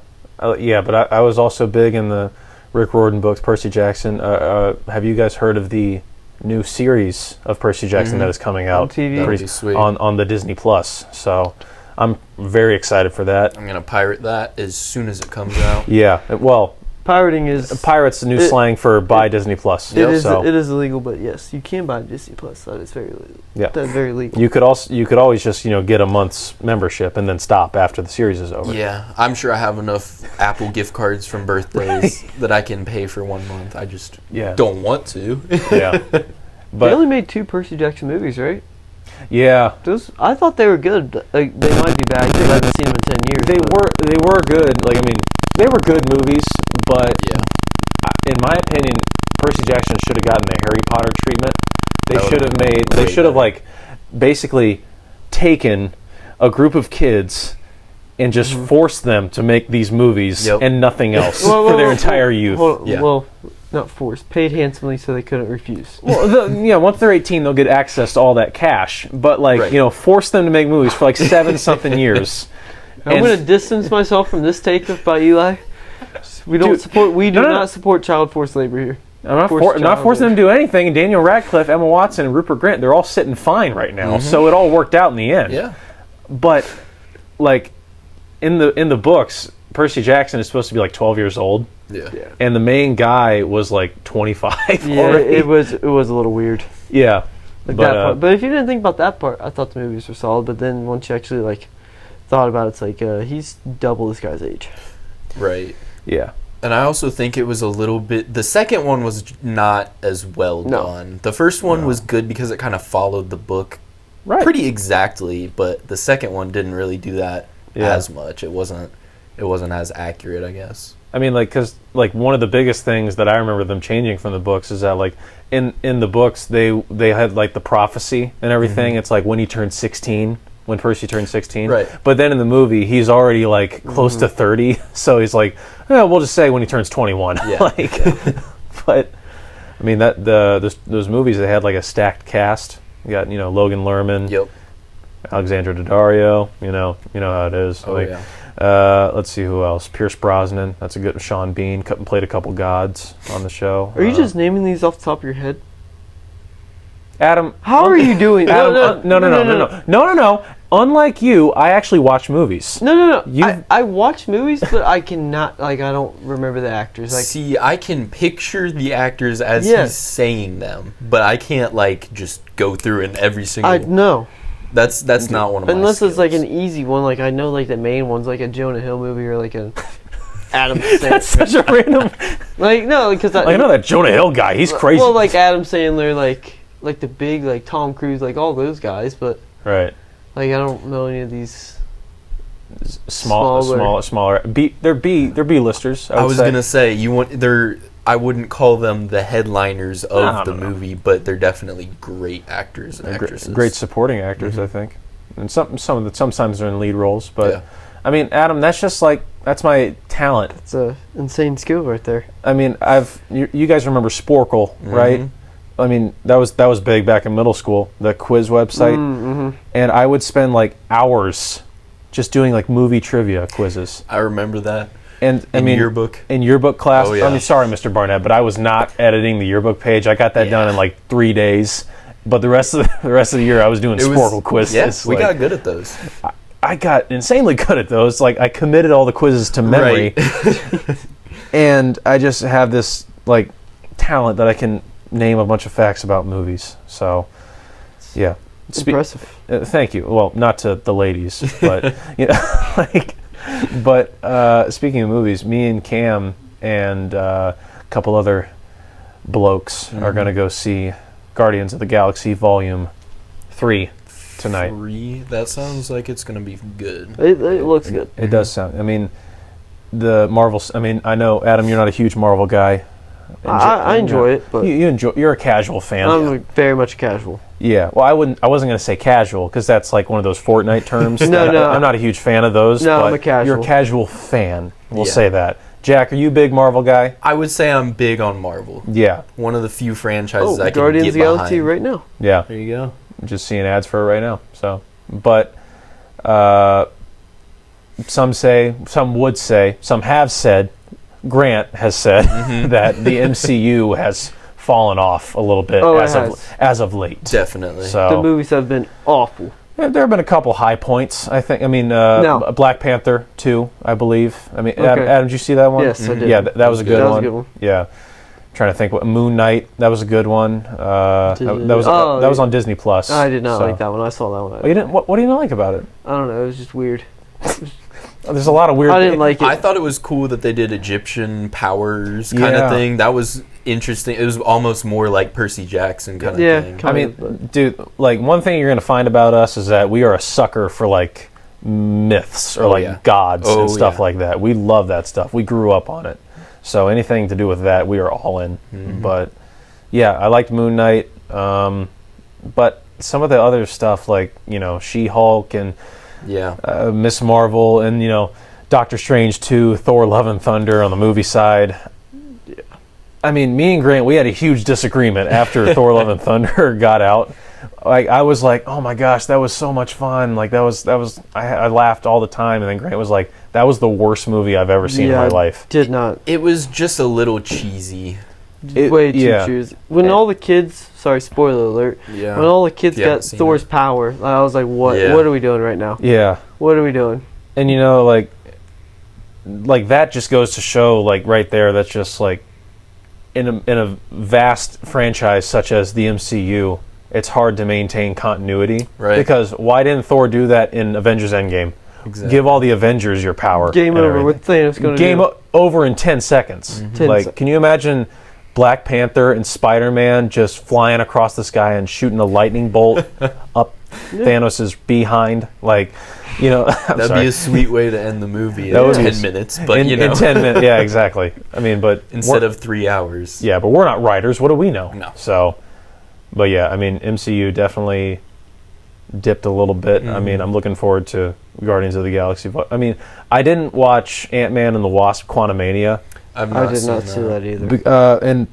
Speaker 2: yeah. But I was also big in the Rick Riordan books, Percy Jackson. Have you guys heard of the new series of Percy Jackson that is coming out
Speaker 4: On TV?
Speaker 3: That would be sweet.
Speaker 2: on the Disney Plus? So I'm very excited for that.
Speaker 3: I'm gonna pirate that as soon as it comes out.
Speaker 2: Yeah, well,
Speaker 4: Pirating is.
Speaker 2: pirate's the new slang for buy Disney Plus.
Speaker 4: It is.
Speaker 2: So
Speaker 4: It is illegal, but yes, you can buy Disney Plus. That is very legal.
Speaker 2: Yeah.
Speaker 4: That's very legal.
Speaker 2: you could always just get a month's membership and then stop after the series is over.
Speaker 3: Yeah, I'm sure I have enough Apple gift cards from birthdays that I can pay for 1 month. I just
Speaker 2: Yeah.
Speaker 3: don't want to.
Speaker 2: Yeah.
Speaker 4: They
Speaker 2: But
Speaker 4: only made 2 Percy Jackson movies, right?
Speaker 2: yeah,
Speaker 4: Those I thought they were good. Like, they might be bad because I haven't seen them in 10 years.
Speaker 2: they were good. Like, I mean, they were good movies, but
Speaker 3: Yeah.
Speaker 2: in my opinion, Percy Jackson should have gotten the Harry Potter treatment. They
Speaker 3: That
Speaker 2: should have
Speaker 3: would've been
Speaker 2: made. They
Speaker 3: way
Speaker 2: should have
Speaker 3: better.
Speaker 2: like basically taken a group of kids and just forced them to make these movies
Speaker 3: Yep.
Speaker 2: and nothing else
Speaker 4: Well,
Speaker 2: for their entire youth.
Speaker 3: Yeah.
Speaker 4: Well, not forced. Paid handsomely so they couldn't refuse.
Speaker 2: Well, once they're 18, they'll get access to all that cash. But like,
Speaker 3: Right.
Speaker 2: force them to make movies for like 7-something years.
Speaker 4: I'm
Speaker 2: And-
Speaker 4: going to distance myself from this take by Eli. We don't
Speaker 2: Dude,
Speaker 4: support. We do
Speaker 2: no, no,
Speaker 4: not
Speaker 2: no.
Speaker 4: support child forced labor here.
Speaker 2: I'm not,
Speaker 4: Forced
Speaker 2: I'm not
Speaker 4: child
Speaker 2: forcing them
Speaker 4: labor.
Speaker 2: to do anything. And Daniel Radcliffe, Emma Watson, and Rupert Grint, they're all sitting fine right now. So it all worked out in the end.
Speaker 3: Yeah.
Speaker 2: But like in the books, Percy Jackson is supposed to be like 12 years old,
Speaker 3: Yeah.
Speaker 2: and the main guy was like 25
Speaker 4: Yeah,
Speaker 2: already.
Speaker 4: it was a little weird.
Speaker 2: Yeah.
Speaker 4: Like
Speaker 2: But,
Speaker 4: that part. But if you didn't think about that part, I thought the movies were solid. But then once you actually like thought about it, it's like he's double this guy's age.
Speaker 3: Right.
Speaker 2: yeah.
Speaker 3: And I also think it was a little bit. The second one was not as well
Speaker 4: No.
Speaker 3: done. The first one was good because it kind of followed the book
Speaker 2: Right.
Speaker 3: pretty exactly, but the second one didn't really do that
Speaker 2: Yeah.
Speaker 3: as much. It wasn't as accurate, I guess.
Speaker 2: I mean, like, because like one of the biggest things that I remember them changing from the books is that like in the books they had like the prophecy and everything. It's like when he turned 16, when Percy turned 16.
Speaker 3: Right.
Speaker 2: But then in the movie he's already like close to 30, so he's like, we'll just say when he turns 21.
Speaker 3: Yeah.
Speaker 2: Like, but I mean that those movies, they had like a stacked cast. You got Logan Lerman,
Speaker 3: Yep.
Speaker 2: Alexandra Daddario. You know how it is.
Speaker 3: Oh,
Speaker 2: Like,
Speaker 3: yeah.
Speaker 2: let's see who else. Pierce Brosnan. That's a good. Sean Bean played a couple gods on the show.
Speaker 4: Are you just naming these off the top of your head?
Speaker 2: Adam?
Speaker 4: How are you doing?
Speaker 2: Adam, no. Unlike you, I actually watch movies.
Speaker 4: No.
Speaker 2: You-
Speaker 4: I watch movies, but I cannot. Like, I don't remember the actors. Like,
Speaker 3: See, I can picture the actors as
Speaker 4: Yeah.
Speaker 3: he's saying them, but I can't like just go through in every single.
Speaker 4: I no.
Speaker 3: That's not one of my.
Speaker 4: Unless it's like an
Speaker 3: skills.
Speaker 4: easy one. Like, I know like the main ones, like a Jonah Hill movie or like a Adam Sandler.
Speaker 2: That's such a random.
Speaker 4: Like, no, because
Speaker 2: I know that Jonah Hill guy. He's crazy.
Speaker 4: Well, like Adam Sandler, like the big, like Tom Cruise, like all those guys. But
Speaker 2: right.
Speaker 4: like, I don't know any of these.
Speaker 2: Smaller. They're B-listers.
Speaker 3: I was
Speaker 2: say.
Speaker 3: gonna say I wouldn't call them the headliners of the movie, but they're definitely great actors and actresses.
Speaker 2: Great supporting actors, I think, and sometimes they're in lead roles. But
Speaker 3: Yeah.
Speaker 2: I mean, Adam, that's my talent.
Speaker 4: It's a insane skill right there.
Speaker 2: I mean, you guys remember Sporkle, right? I mean, that was big back in middle school, the quiz website, and I would spend like hours just doing like movie trivia quizzes.
Speaker 3: I remember that.
Speaker 2: And I
Speaker 3: In
Speaker 2: mean,
Speaker 3: yearbook?
Speaker 2: in yearbook class.
Speaker 3: Oh, yeah.
Speaker 2: I mean, sorry, Mr. Barnett, but I was not editing the yearbook page. I got that done in like 3 days. But the rest of the year, I was doing Sporkle quizzes.
Speaker 3: Yes, we
Speaker 2: Like,
Speaker 3: got good at those.
Speaker 2: I got insanely good at those. Like, I committed all the quizzes to memory, and I just have this like talent that I can name a bunch of facts about movies. So, yeah.
Speaker 4: Impressive.
Speaker 2: Thank you. Well, not to the ladies, but speaking of movies, me and Cam and a couple other blokes are going to go see Guardians of the Galaxy Volume 3 tonight.
Speaker 3: 3? That sounds like it's gonna be good.
Speaker 4: It looks good.
Speaker 2: It does sound. I mean, the Marvel. I mean, I know Adam, you're not a huge Marvel guy.
Speaker 4: I enjoy it, but
Speaker 2: you enjoy. You're a casual fan.
Speaker 4: I'm very much casual.
Speaker 2: Yeah. Well, I wasn't going to say casual because that's like one of those Fortnite terms.
Speaker 4: No.
Speaker 2: I'm not a huge fan of those.
Speaker 4: No,
Speaker 2: but
Speaker 4: I'm a casual.
Speaker 2: You're a casual fan. We'll
Speaker 3: Yeah.
Speaker 2: say that. Jack, are you a big Marvel guy?
Speaker 3: I would say I'm big on Marvel.
Speaker 2: Yeah.
Speaker 3: One of the few franchises I can
Speaker 4: Guardians
Speaker 3: get
Speaker 4: of the Galaxy
Speaker 3: behind.
Speaker 4: right now.
Speaker 2: Yeah.
Speaker 3: There you go.
Speaker 2: I'm just seeing ads for it right now. So, but some would say, some have said, Grant has said that the MCU has fallen off a little bit
Speaker 4: Oh,
Speaker 2: as of late.
Speaker 3: Definitely.
Speaker 2: So
Speaker 4: The movies have been awful.
Speaker 2: yeah, there have been a couple high points. I think. I mean,
Speaker 4: No.
Speaker 2: Black Panther 2, I believe. I mean,
Speaker 4: Okay.
Speaker 2: Adam, did you see that one?
Speaker 4: Yes, I did.
Speaker 2: Yeah, that was a good
Speaker 4: That was
Speaker 2: one.
Speaker 4: a good one.
Speaker 2: Yeah. Trying to think. What Moon Knight? That was a good one. That was on Disney Plus.
Speaker 4: I did not
Speaker 2: so.
Speaker 4: like that one. I saw that one.
Speaker 2: Oh, you didn't? What do you not like about it?
Speaker 4: I don't know. It was just weird.
Speaker 2: There's a lot of weird.
Speaker 4: I didn't like it.
Speaker 3: I thought it was cool that they did Egyptian powers kind
Speaker 2: Yeah.
Speaker 3: of thing. That was interesting. It was almost more like Percy Jackson kind of
Speaker 4: Yeah,
Speaker 3: thing.
Speaker 4: kind
Speaker 2: I
Speaker 4: of.
Speaker 2: mean, dude, like one thing you're gonna find about us is that we are a sucker for like myths or
Speaker 3: Oh,
Speaker 2: like
Speaker 3: yeah.
Speaker 2: gods
Speaker 3: Oh,
Speaker 2: and stuff
Speaker 3: yeah.
Speaker 2: like that. We love that stuff. We grew up on it. So anything to do with that, we are all in.
Speaker 3: Mm-hmm.
Speaker 2: But yeah, I liked Moon Knight. But some of the other stuff, like She-Hulk and
Speaker 3: Yeah.
Speaker 2: Miss Marvel, and Doctor Strange 2, Thor: Love and Thunder on the movie side. I mean, me and Grant, we had a huge disagreement after Thor: Love and Thunder got out. Like, I was like, "Oh my gosh, that was so much fun!" Like that was. I laughed all the time, and then Grant was like, "That was the worst movie I've ever seen in my life."
Speaker 4: Did not.
Speaker 3: It was just a little cheesy.
Speaker 4: Way too
Speaker 2: yeah.
Speaker 4: choosy. When all the kids, sorry, spoiler alert.
Speaker 3: Yeah.
Speaker 4: When all the kids
Speaker 3: If you haven't
Speaker 4: got
Speaker 3: seen
Speaker 4: Thor's
Speaker 3: it.
Speaker 4: power, I was like, "What?
Speaker 3: Yeah.
Speaker 4: What are we doing right now?
Speaker 2: Yeah,
Speaker 4: What are we doing?"
Speaker 2: and like that just goes to show, like right there, that's just like in a vast franchise such as the MCU, it's hard to maintain continuity.
Speaker 3: Right.
Speaker 2: Because why didn't Thor do that in Avengers Endgame?
Speaker 3: Exactly.
Speaker 2: Give all the Avengers your power.
Speaker 4: Game
Speaker 2: and
Speaker 4: over.
Speaker 2: everything.
Speaker 4: What Thanos going to
Speaker 2: Game
Speaker 4: do?
Speaker 2: over in 10 seconds.
Speaker 4: 10
Speaker 2: Like,
Speaker 4: sec-
Speaker 2: can you imagine Black Panther and Spider-Man just flying across the sky and shooting a lightning bolt up Thanos' behind? Like, I'm
Speaker 3: That'd
Speaker 2: sorry.
Speaker 3: be a sweet way to end the movie
Speaker 2: That
Speaker 3: in
Speaker 2: would be
Speaker 3: 10 minutes, but
Speaker 2: in 10 minutes. Yeah, exactly. I mean, but
Speaker 3: instead
Speaker 2: we're-
Speaker 3: of 3 hours.
Speaker 2: yeah, but we're not writers. What do we know?
Speaker 3: No.
Speaker 2: So, but yeah, I mean, MCU definitely dipped a little bit. I mean, I'm looking forward to Guardians of the Galaxy. But I mean, I didn't watch Ant-Man and the Wasp: Quantumania,
Speaker 3: I've
Speaker 4: I did
Speaker 3: seen
Speaker 4: not see that either.
Speaker 2: and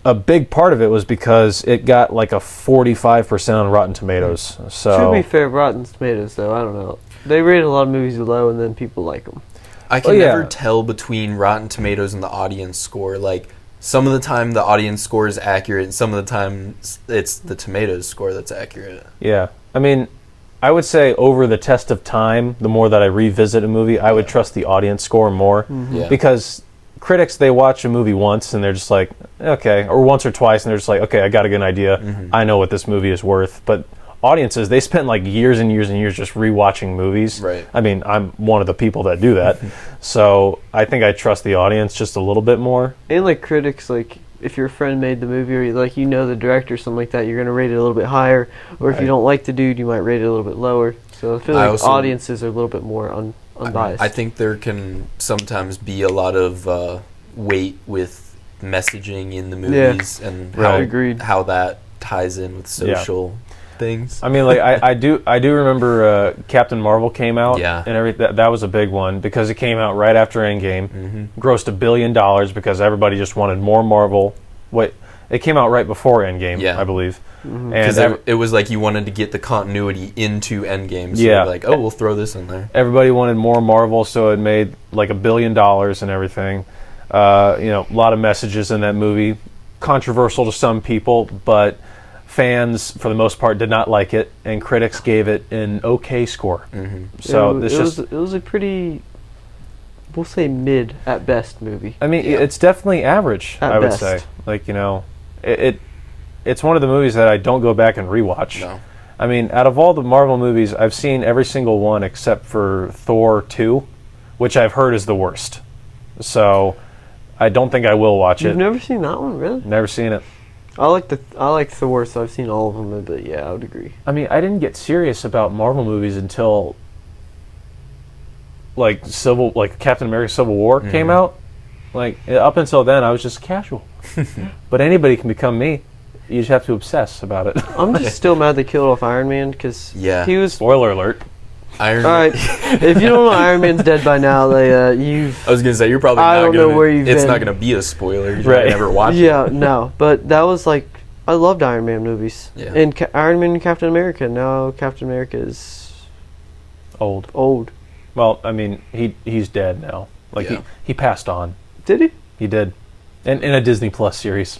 Speaker 2: a big part of it was because it got like a 45% on Rotten Tomatoes.
Speaker 4: To
Speaker 2: So
Speaker 4: be fair, Rotten Tomatoes though, I don't know. They rate a lot of movies low, and then people like them.
Speaker 3: I can
Speaker 2: Oh, yeah.
Speaker 3: never tell between Rotten Tomatoes and the audience score. Like, some of the time the audience score is accurate, and some of the time it's the Tomatoes score that's accurate.
Speaker 2: yeah, I mean, I would say over the test of time, the more that I revisit a movie, I would trust the audience score more.
Speaker 3: Yeah.
Speaker 2: Because critics, they watch a movie once and they're just like, okay, or once or twice and they're just like, okay, I got a good idea. I know what this movie is worth. But audiences, they spend like years and years and years just rewatching movies.
Speaker 3: Right.
Speaker 2: I mean, I'm one of the people that do that. So I think I trust the audience just a little bit more.
Speaker 4: And like critics, like if your friend made the movie or the director or something like that, you're gonna rate it a little bit higher. Or if
Speaker 2: Right.
Speaker 4: you don't like the dude, you might rate it a little bit lower. So I feel
Speaker 3: I
Speaker 4: like
Speaker 3: also-
Speaker 4: audiences are a little bit more unbiased.
Speaker 3: I think there can sometimes be a lot of weight with messaging in the
Speaker 4: Yeah.
Speaker 3: movies and
Speaker 2: Right.
Speaker 4: Agreed.
Speaker 3: how that ties in with social things.
Speaker 2: I mean, like I do remember Captain Marvel came out,
Speaker 3: Yeah.
Speaker 2: and that was a big one because it came out right after Endgame, grossed $1 billion because everybody just wanted more Marvel. Wait, it came out right before Endgame,
Speaker 3: Yeah.
Speaker 2: I believe, and
Speaker 3: Because it was like you wanted to get the continuity into Endgame. So
Speaker 2: Yeah.
Speaker 3: like, oh, we'll throw this in there.
Speaker 2: everybody wanted more Marvel, so it made like $1 billion and everything. A lot of messages in that movie, controversial to some people, but fans for the most part did not like it, and critics gave it an okay score. So
Speaker 4: it was a pretty, we'll say mid at best movie.
Speaker 2: I mean,
Speaker 3: Yeah.
Speaker 2: it's definitely average.
Speaker 4: At
Speaker 2: I would
Speaker 4: best.
Speaker 2: say, like it's one of the movies that I don't go back and rewatch.
Speaker 3: No.
Speaker 2: I mean, out of all the Marvel movies, I've seen every single one except for Thor 2, which I've heard is the worst. So I don't think I will watch
Speaker 4: You've
Speaker 2: it.
Speaker 4: never seen that one, really?
Speaker 2: Never seen it.
Speaker 4: I like Thor, so I've seen all of them. But yeah, I would agree.
Speaker 2: I mean, I didn't get serious about Marvel movies until like Captain America: Civil War came out. Like up until then, I was just casual. But anybody can become me. You just have to obsess about it.
Speaker 4: I'm just still mad they killed off Iron Man because
Speaker 3: Yeah.
Speaker 4: he was.
Speaker 2: Spoiler alert.
Speaker 3: Iron
Speaker 4: All right, if you don't know Iron Man's dead by now, you've.
Speaker 3: I was gonna say you're probably
Speaker 4: I
Speaker 3: not
Speaker 4: don't know
Speaker 3: gonna.
Speaker 4: where you've
Speaker 3: it's
Speaker 4: been.
Speaker 3: not gonna be a spoiler. You're
Speaker 2: Right.
Speaker 3: never watch it.
Speaker 4: Yeah, no, but that was like I loved Iron Man movies.
Speaker 3: Yeah.
Speaker 4: And Iron Man and Captain America. Now Captain America is
Speaker 2: Old.
Speaker 4: old.
Speaker 2: Well, I mean, he's dead now. Like
Speaker 3: Yeah.
Speaker 2: he passed on.
Speaker 4: Did he?
Speaker 2: He did. In a Disney Plus series.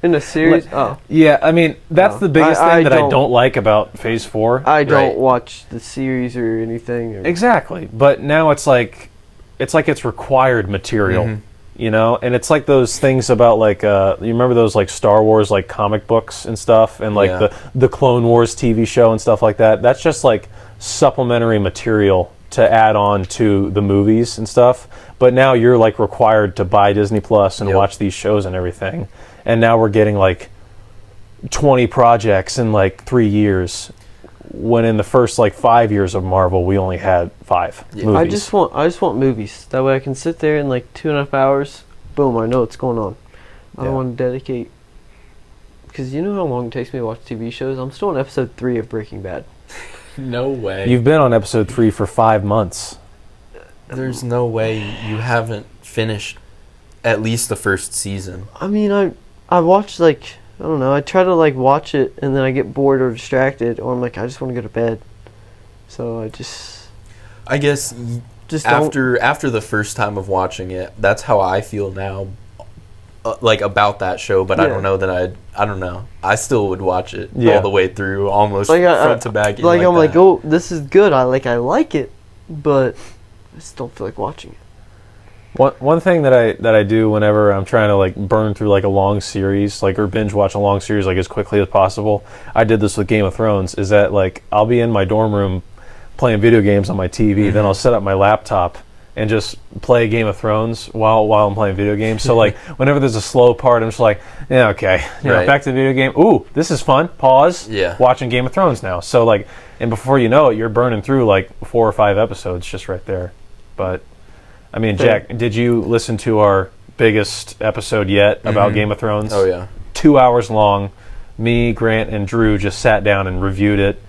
Speaker 4: In a series? Oh,
Speaker 2: Yeah, I mean, that's
Speaker 4: No.
Speaker 2: the biggest
Speaker 4: I
Speaker 2: thing that I
Speaker 4: don't-
Speaker 2: don't like about Phase 4.
Speaker 4: I don't
Speaker 3: Right.
Speaker 4: watch the series or anything. Or,
Speaker 2: Exactly. But now it's like it's required material.
Speaker 3: Mhm.
Speaker 2: You know, and it's like those things about like you remember those like Star Wars like comic books and stuff, and like
Speaker 3: Yeah.
Speaker 2: the Clone Wars TV show and stuff like that. That's just like supplementary material to add on to the movies and stuff. But now you're like required to buy Disney Plus and
Speaker 3: Yep.
Speaker 2: watch these shows and everything. And now we're getting like 20 projects in like 3 years, when in the first like 5 years of Marvel we only had 5
Speaker 3: Yeah.
Speaker 2: movies.
Speaker 4: I just want movies. That way I can sit there in like 2.5 hours. Boom! I know what's going on. I don't
Speaker 2: Yeah.
Speaker 4: want to dedicate. Because you know how long it takes me to watch TV shows. I'm still on episode 3 of Breaking Bad.
Speaker 3: No way.
Speaker 2: You've been on episode 3 for 5 months.
Speaker 3: There's no way you haven't finished at least the first season.
Speaker 4: I mean, I watch like I don't know. I try to like watch it and then I get bored or distracted, or I'm like I just want to go to bed. So I just
Speaker 3: I guess
Speaker 4: don't.
Speaker 3: after the first time of watching it, that's how I feel now, like about that show. But I
Speaker 4: Yeah.
Speaker 3: don't know that I don't know. I still would watch it
Speaker 2: Yeah.
Speaker 3: all the way through, almost
Speaker 4: Like,
Speaker 3: front to back.
Speaker 4: Like I'm like,
Speaker 3: that.
Speaker 4: oh, this is good. I like it, but I just don't feel like watching it.
Speaker 2: One thing that I do whenever I'm trying to like burn through like a long series, like or binge watch a long series like as quickly as possible. I did this with Game of Thrones. Is that like I'll be in my dorm room playing video games on my TV, then I'll set up my laptop and just play Game of Thrones while I'm playing video games. So like whenever there's a slow part, I'm just like, yeah, okay, you know,
Speaker 3: Right.
Speaker 2: back to the video game. Ooh, this is fun. Pause.
Speaker 3: Yeah.
Speaker 2: Watching Game of Thrones now. So like, and before you know it, you're burning through like 4 or 5 episodes just right there. But I mean, Jack, did you listen to our biggest episode yet about
Speaker 3: Mhm.
Speaker 2: Game of Thrones?
Speaker 3: Oh yeah.
Speaker 2: 2 hours long. Me, Grant, and Drew just sat down and reviewed it.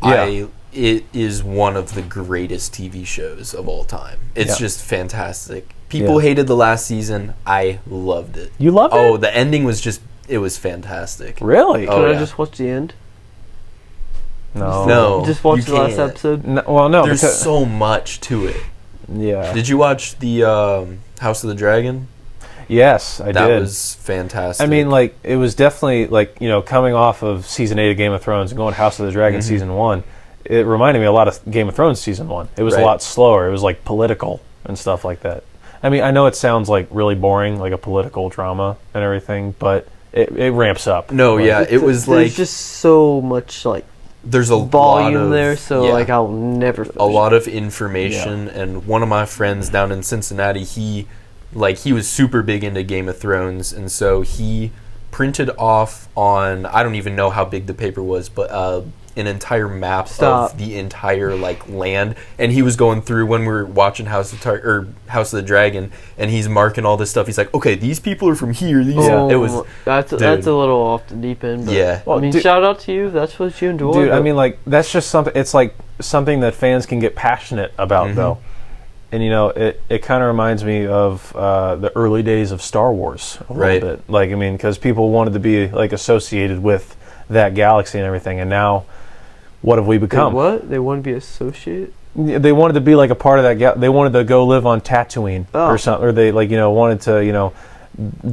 Speaker 2: Yeah.
Speaker 3: It is one of the greatest TV shows of all time. It's
Speaker 2: Yeah.
Speaker 3: just fantastic. People
Speaker 2: Yeah.
Speaker 3: hated the last season. I loved it.
Speaker 2: You loved
Speaker 3: Oh,
Speaker 2: it?
Speaker 3: the ending was just it was fantastic.
Speaker 2: Really?
Speaker 3: Oh,
Speaker 4: Can I
Speaker 3: yeah.
Speaker 4: just watch the end?
Speaker 2: No.
Speaker 3: No.
Speaker 4: Just watch
Speaker 3: you
Speaker 4: the last
Speaker 3: can't.
Speaker 4: episode.
Speaker 2: Well, no.
Speaker 3: There's
Speaker 2: because,
Speaker 3: so much to it.
Speaker 2: yeah.
Speaker 3: Did you watch the House of the Dragon?
Speaker 2: Yes, I
Speaker 3: That
Speaker 2: did.
Speaker 3: was fantastic.
Speaker 2: I mean, like, it was definitely, like, you know, coming off of Season 8 of Game of Thrones and going to House of the Dragon
Speaker 3: Mhm.
Speaker 2: Season 1, it reminded me a lot of Game of Thrones Season 1. It was a
Speaker 3: Right.
Speaker 2: lot slower. It was, like, political and stuff like that. I mean, I know it sounds, like, really boring, like a political drama and everything, but it ramps up.
Speaker 3: no,
Speaker 2: Like,
Speaker 3: yeah, it was
Speaker 4: There's
Speaker 3: like
Speaker 4: just so much like
Speaker 3: there's a
Speaker 4: volume
Speaker 3: lot of,
Speaker 4: there, so
Speaker 3: yeah,
Speaker 4: like I'll never finish
Speaker 3: a lot
Speaker 4: it.
Speaker 3: of information. And one of my friends down in Cincinnati, he was super big into Game of Thrones, and so he printed off on, I don't even know how big the paper was, but an entire map
Speaker 4: Stop.
Speaker 3: of the entire like land, and he was going through when we were watching House of the Dragon, and he's marking all this stuff. He's like, okay, these people are from here. These
Speaker 2: Yeah.
Speaker 3: it was
Speaker 4: that's a little off the deep end. But,
Speaker 3: Yeah.
Speaker 2: Well,
Speaker 4: I mean,
Speaker 2: dude-
Speaker 4: shout out to you. That's what you enjoy.
Speaker 2: Dude, I
Speaker 4: but-
Speaker 2: mean, like, that's just something, it's like something that fans can get passionate about,
Speaker 3: Mhm.
Speaker 2: though. And, you know, it kind of reminds me of the early days of Star Wars a
Speaker 3: Right.
Speaker 2: little bit. Like, I mean, because people wanted to be, like, associated with that galaxy and everything, and now, what have we
Speaker 4: Wait,
Speaker 2: become?
Speaker 4: what? They want to be associated?
Speaker 2: They wanted to be, like, a part of that, they wanted to go live on Tatooine
Speaker 4: Oh.
Speaker 2: or something, or they, like, you know, wanted to, you know,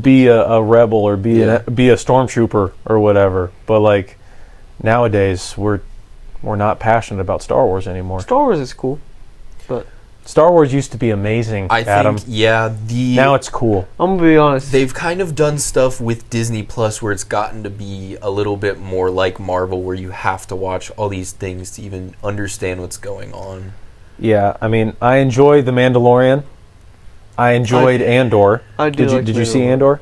Speaker 2: be a rebel or be
Speaker 3: Yeah.
Speaker 2: be a stormtrooper or whatever. But, like, nowadays, we're not passionate about Star Wars anymore.
Speaker 4: Star Wars is cool.
Speaker 2: Star Wars used to be amazing,
Speaker 3: I
Speaker 2: Adam.
Speaker 3: think
Speaker 2: Now it's cool.
Speaker 4: I'm gonna be honest.
Speaker 3: they've kind of done stuff with Disney Plus where it's gotten to be a little bit more like Marvel, where you have to watch all these things to even understand what's going on.
Speaker 2: Yeah, I mean, I enjoyed The Mandalorian. I enjoyed Andor.
Speaker 4: I do.
Speaker 2: Did you see Andor?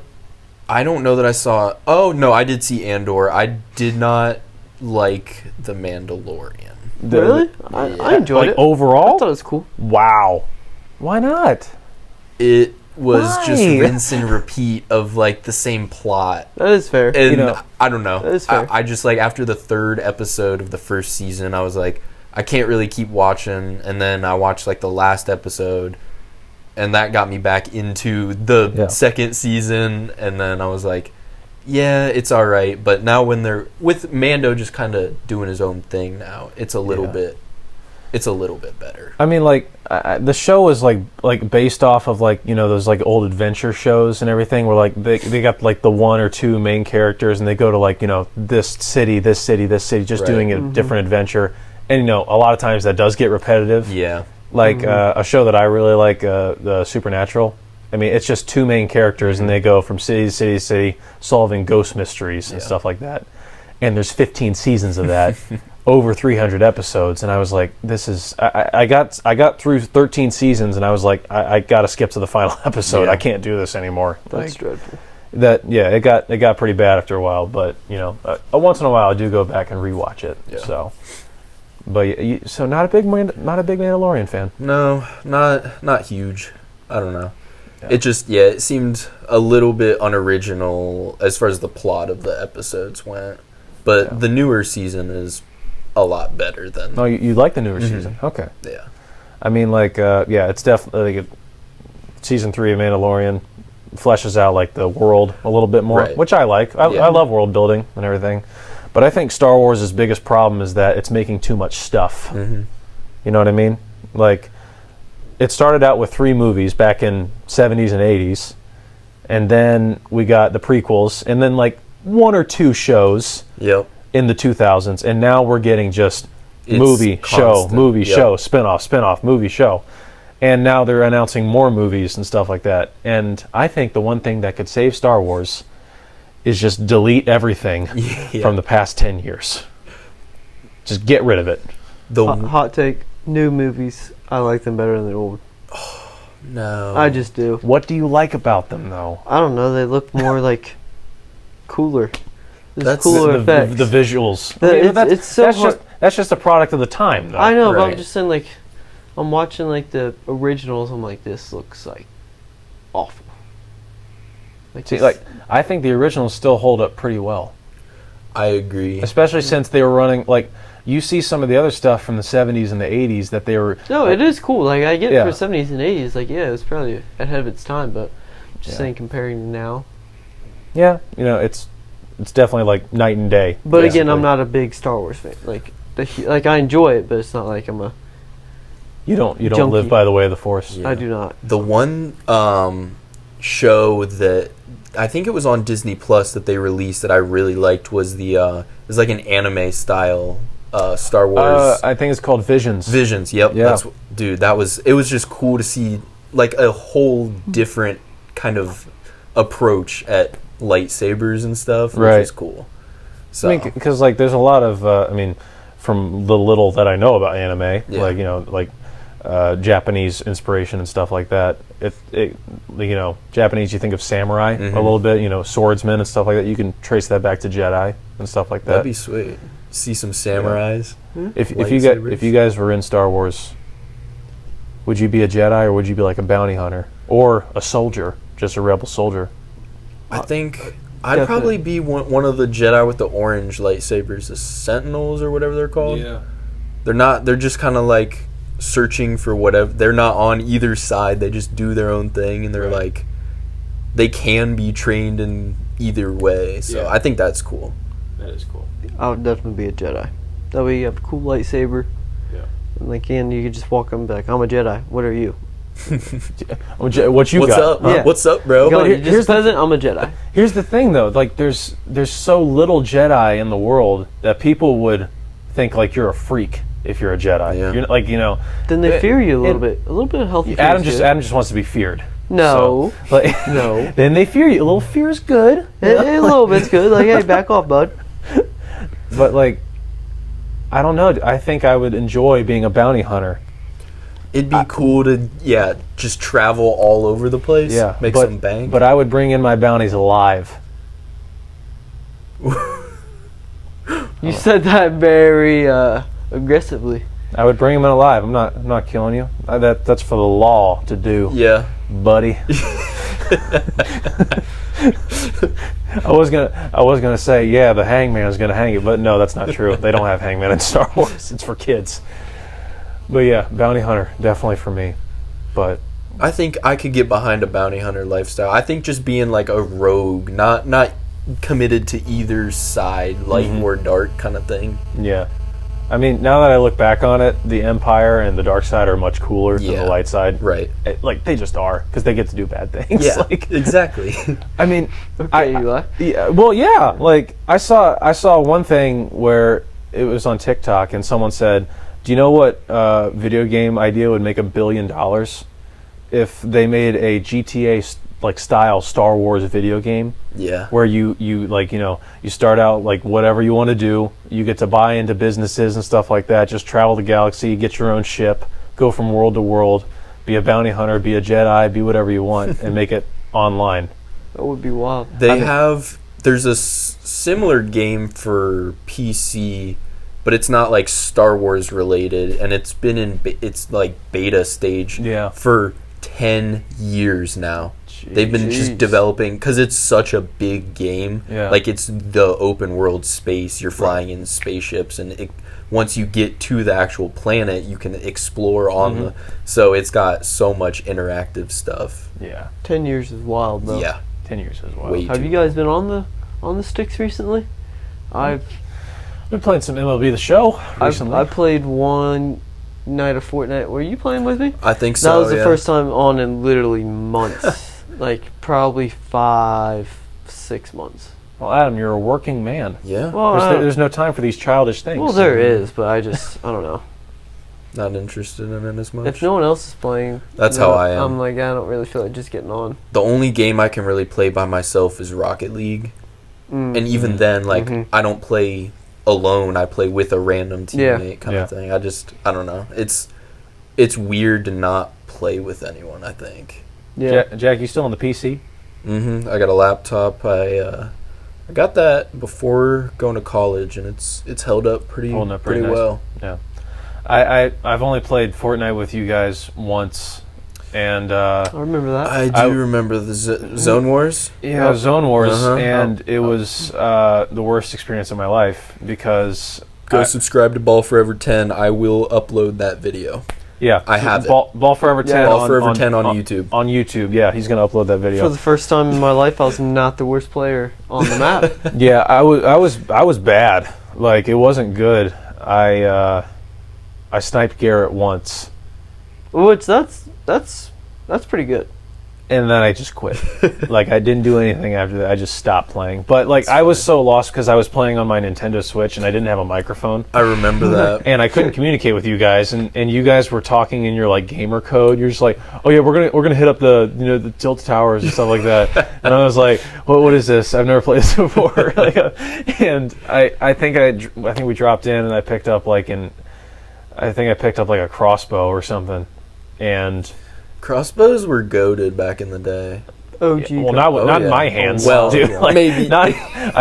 Speaker 3: I don't know that I saw. Oh no, I did see Andor. I did not like The Mandalorian.
Speaker 4: Really? I enjoyed
Speaker 2: like
Speaker 4: it. I
Speaker 2: overall?
Speaker 4: thought it was cool.
Speaker 2: Wow. Why not?
Speaker 3: It was just
Speaker 2: Why?
Speaker 3: rinse and repeat of like the same plot.
Speaker 4: That is fair.
Speaker 3: And
Speaker 2: You know,
Speaker 3: I don't know.
Speaker 4: that is fair.
Speaker 3: I just like after the 3rd episode of the 1st season, I was like, I can't really keep watching. And then I watched like the last episode, and that got me back into the 2nd season. And then I was like, yeah, it's all right. But now when they're with Mando just kind of doing his own thing now, it's a little bit better.
Speaker 2: I mean, like the show is like based off of like, you know, those like old adventure shows and everything, where like they got like the 1 or 2 main characters, and they go to like, you know, this city, just
Speaker 3: Right.
Speaker 2: doing a different adventure. And you know, a lot of times that does get repetitive.
Speaker 3: Yeah.
Speaker 2: Like a show that I really like, the Supernatural. I mean, it's just 2 main characters, and they go from city to city to city, solving ghost mysteries and stuff like that. And there's 15 seasons of that, over 300 episodes, and I was like, "This is." I got through 13 seasons, and I was like, "I got to skip to the final episode.
Speaker 3: Yeah.
Speaker 2: I can't do this anymore."
Speaker 4: That's dreadful.
Speaker 2: It got pretty bad after a while. But you know, once in a while, I do go back and rewatch it.
Speaker 3: Yeah.
Speaker 2: So, but so not a big Mandalorian fan.
Speaker 3: No, not huge. I don't know. It just it seemed a little bit unoriginal as far as the plot of the episodes went. But the newer season is a lot better than.
Speaker 2: No, you like the newer season? Okay.
Speaker 3: Yeah.
Speaker 2: I mean, like, it's definitely season 3 of Mandalorian fleshes out like the world a little bit more,
Speaker 3: Right.
Speaker 2: which I like. I love world building and everything, but I think Star Wars' biggest problem is that it's making too much stuff.
Speaker 3: Mm-hmm.
Speaker 2: You know what I mean? Like, it started out with 3 movies back in 70s and 80s, and then we got the prequels, and then like 1 or 2 shows
Speaker 3: Yep.
Speaker 2: in the 2000s, and now we're getting just
Speaker 3: It's
Speaker 2: movie,
Speaker 3: constant.
Speaker 2: show, spin-off, movie, show. And now they're announcing more movies and stuff like that. And I think the one thing that could save Star Wars is just delete everything from the past 10 years. Just get rid of it.
Speaker 4: Hot take: new movies, I like them better than the old.
Speaker 3: No.
Speaker 4: I just do.
Speaker 2: What do you like about them, though?
Speaker 4: I don't know. They look more like cooler. There's
Speaker 3: That's
Speaker 4: cooler
Speaker 2: the
Speaker 4: effects.
Speaker 2: the visuals.
Speaker 4: It's so hard.
Speaker 2: That's just a product of the time, though.
Speaker 4: I know, but I'm
Speaker 3: Right.
Speaker 4: just saying, like, I'm watching like the originals. I'm like, this looks like awful.
Speaker 2: See,
Speaker 4: this-
Speaker 2: like, I think the originals still hold up pretty well.
Speaker 3: I agree.
Speaker 2: Especially since they were running, like, you see some of the other stuff from the 70s and the 80s that they were...
Speaker 4: no, it is cool. Like, I get
Speaker 2: Yeah.
Speaker 4: for 70s and 80s. Like, yeah, it was probably ahead of its time, but just
Speaker 2: Yeah.
Speaker 4: saying, comparing to now.
Speaker 2: Yeah, you know, it's definitely like night and day.
Speaker 4: But again, I'm
Speaker 2: basically.
Speaker 4: not a big Star Wars fan. Like I enjoy it, but it's not like I'm a.
Speaker 2: You don't
Speaker 4: junkie.
Speaker 2: live by the way of the Force.
Speaker 3: Yeah.
Speaker 4: I do not.
Speaker 3: The one show that I think it was on Disney Plus that they released that I really liked was the it was like an anime style Star Wars
Speaker 2: I think it's called Visions.
Speaker 3: Visions. Yep.
Speaker 2: Yeah.
Speaker 3: Dude, it was just cool to see like a whole different kind of approach at lightsabers and stuff, which
Speaker 2: Right.
Speaker 3: is cool. So
Speaker 2: I mean, because like there's a lot of, I mean, from the little that I know about anime,
Speaker 3: Yeah.
Speaker 2: like, you know, like Japanese inspiration and stuff like that. It you know, Japanese, you think of samurai a little bit, you know, swordsmen and stuff like that. You can trace that back to Jedi and stuff like that.
Speaker 3: that'd be sweet. See some samurais.
Speaker 2: If
Speaker 3: lightsabers.
Speaker 2: you guys were in Star Wars, would you be a Jedi or would you be like a bounty hunter or a soldier, just a rebel soldier?
Speaker 3: I think I'd
Speaker 4: Definitely.
Speaker 3: probably be one of the Jedi with the orange lightsabers, the Sentinels or whatever they're called. They're just kind of like searching for whatever. They're not on either side. They just do their own thing, and they're like, they can be trained in either way. So
Speaker 2: Yeah.
Speaker 3: I think that's cool.
Speaker 2: That is cool.
Speaker 4: I would definitely be a Jedi. That way you have a cool lightsaber.
Speaker 2: Yeah.
Speaker 4: And like, and you could just walk up and be like, I'm a Jedi. What are you?
Speaker 2: What you
Speaker 3: What's
Speaker 2: got?
Speaker 3: up?
Speaker 4: Yeah.
Speaker 3: What's up, bro?
Speaker 4: Go,
Speaker 2: here-
Speaker 4: you're just
Speaker 2: here's
Speaker 4: a
Speaker 2: the
Speaker 4: peasant. I'm a Jedi.
Speaker 2: Here's the thing, though. Like, there's so little Jedi in the world that people would think like you're a freak if you're a Jedi.
Speaker 3: Yeah.
Speaker 2: You're like, you know,
Speaker 4: Then they
Speaker 2: Uh,
Speaker 4: fear you a little
Speaker 2: and-
Speaker 4: bit. A little bit of healthy.
Speaker 2: Adam
Speaker 4: fear is
Speaker 2: just wants to be feared.
Speaker 4: No.
Speaker 2: So, like,
Speaker 4: No.
Speaker 2: Then they fear you. A little fear is good.
Speaker 4: good. A little bit's good. Like, hey, back off, bud.
Speaker 2: But like, I don't know. I think I would enjoy being a bounty hunter.
Speaker 3: It'd be cool to just travel all over the place.
Speaker 2: Yeah,
Speaker 3: make
Speaker 2: but,
Speaker 3: some bank.
Speaker 2: But I would bring in my bounties alive.
Speaker 4: You said that very aggressively.
Speaker 2: I would bring them in alive. I'm not killing you. That's for the law to do.
Speaker 3: yeah,
Speaker 2: buddy. I was gonna say, yeah, the hangman is gonna hang it, but no, that's not true. They don't have hangman in Star Wars. It's for kids. But yeah, bounty hunter definitely for me. But
Speaker 3: I think I could get behind a bounty hunter lifestyle. I think just being like a rogue, not committed to either side, light or dark kind of thing.
Speaker 2: yeah, I mean, now that I look back on it, the Empire and the dark side are much cooler than
Speaker 3: Yeah.
Speaker 2: the light side.
Speaker 3: Right.
Speaker 2: Like they just are because they get to do bad things.
Speaker 3: Yeah.
Speaker 2: Like,
Speaker 3: Exactly.
Speaker 2: I mean,
Speaker 4: Okay, Eli.
Speaker 2: yeah, well, yeah. Like I saw one thing where it was on TikTok, and someone said, "Do you know what video game idea would make $1 billion if they made a GTA like style Star Wars video game
Speaker 3: Yeah.
Speaker 2: where you like you start out like whatever you want to do, you get to buy into businesses and stuff like that, just travel the galaxy, get your own ship, go from world to world, be a bounty hunter, be a Jedi, be whatever you want, and make it online."
Speaker 4: That would be wild.
Speaker 3: There's a similar game for PC, but it's not like Star Wars related, and it's been it's like beta stage
Speaker 2: Yeah.
Speaker 3: for 10 years now. They've been just
Speaker 4: Jeez.
Speaker 3: developing because it's such a big game.
Speaker 2: Yeah.
Speaker 3: Like it's the open world space. You're flying in spaceships, and once you get to the actual planet, you can explore on the. So it's got so much interactive stuff.
Speaker 2: Yeah,
Speaker 4: 10 years is wild, though.
Speaker 3: Yeah.
Speaker 2: 10 years as well.
Speaker 3: Wait.
Speaker 4: Have you guys been on the sticks recently? I've
Speaker 2: Been playing some MLB The Show recently.
Speaker 4: I played one night of Fortnite. Were you playing with me?
Speaker 3: I think so.
Speaker 4: That was the
Speaker 3: yeah.
Speaker 4: first time on in literally months. Like probably 5-6 months.
Speaker 2: Well, Adam, you're a working man.
Speaker 3: Yeah.
Speaker 4: Well,
Speaker 2: There's no time for these childish things.
Speaker 4: well, there is, but I don't know.
Speaker 3: Not interested in it as much.
Speaker 4: If no one else is playing,
Speaker 3: That's how I am.
Speaker 4: I'm like, I don't really feel like just getting on.
Speaker 3: The only game I can really play by myself is Rocket League.
Speaker 4: Mm.
Speaker 3: And even then, like,
Speaker 4: Mhm.
Speaker 3: I don't play alone. I play with a random teammate kind
Speaker 2: Yeah.
Speaker 3: of thing. I don't know. It's weird to not play with anyone, I think.
Speaker 4: Yeah.
Speaker 2: Jack, you still on the PC?
Speaker 3: I got a laptop. I got that before going to college, and it's held up pretty
Speaker 2: Holding up pretty nice.
Speaker 3: well.
Speaker 2: Yeah. I've only played Fortnite with you guys once, and
Speaker 4: I remember that.
Speaker 3: I do remember the Zone Wars.
Speaker 2: yeah, Zone Wars,
Speaker 3: Uh-huh.
Speaker 2: and it was the worst experience of my life because
Speaker 3: Go subscribe to Ball Forever 10. I will upload that video.
Speaker 2: yeah,
Speaker 3: I have it.
Speaker 2: Ball Forever 10
Speaker 3: Ball Forever 10 on YouTube.
Speaker 2: On YouTube, yeah, he's gonna upload that
Speaker 4: For
Speaker 2: video.
Speaker 4: the first time in my life, I was not the worst player on the map.
Speaker 2: Yeah, I was bad. Like it wasn't good. I sniped Garrett once,
Speaker 4: Which that's pretty good.
Speaker 2: and then I just quit. Like I didn't do anything after that. I just stopped playing. But like I was so lost because I was playing on my Nintendo Switch and I didn't have a microphone.
Speaker 3: I remember that.
Speaker 2: And I couldn't communicate with you guys, and you guys were talking in your like gamer code. You're just like, oh yeah, we're gonna hit up the the tilt towers and stuff like that. And I was like, what is this? I've never played this before. Like, and I think we dropped in and I picked up like a crossbow or something, and
Speaker 3: Crossbows were goated back in the day.
Speaker 4: OG.
Speaker 2: well, not in
Speaker 3: yeah.
Speaker 2: my hands.
Speaker 3: Well,
Speaker 2: dude.
Speaker 3: yeah.
Speaker 2: Like,
Speaker 3: Maybe.
Speaker 2: I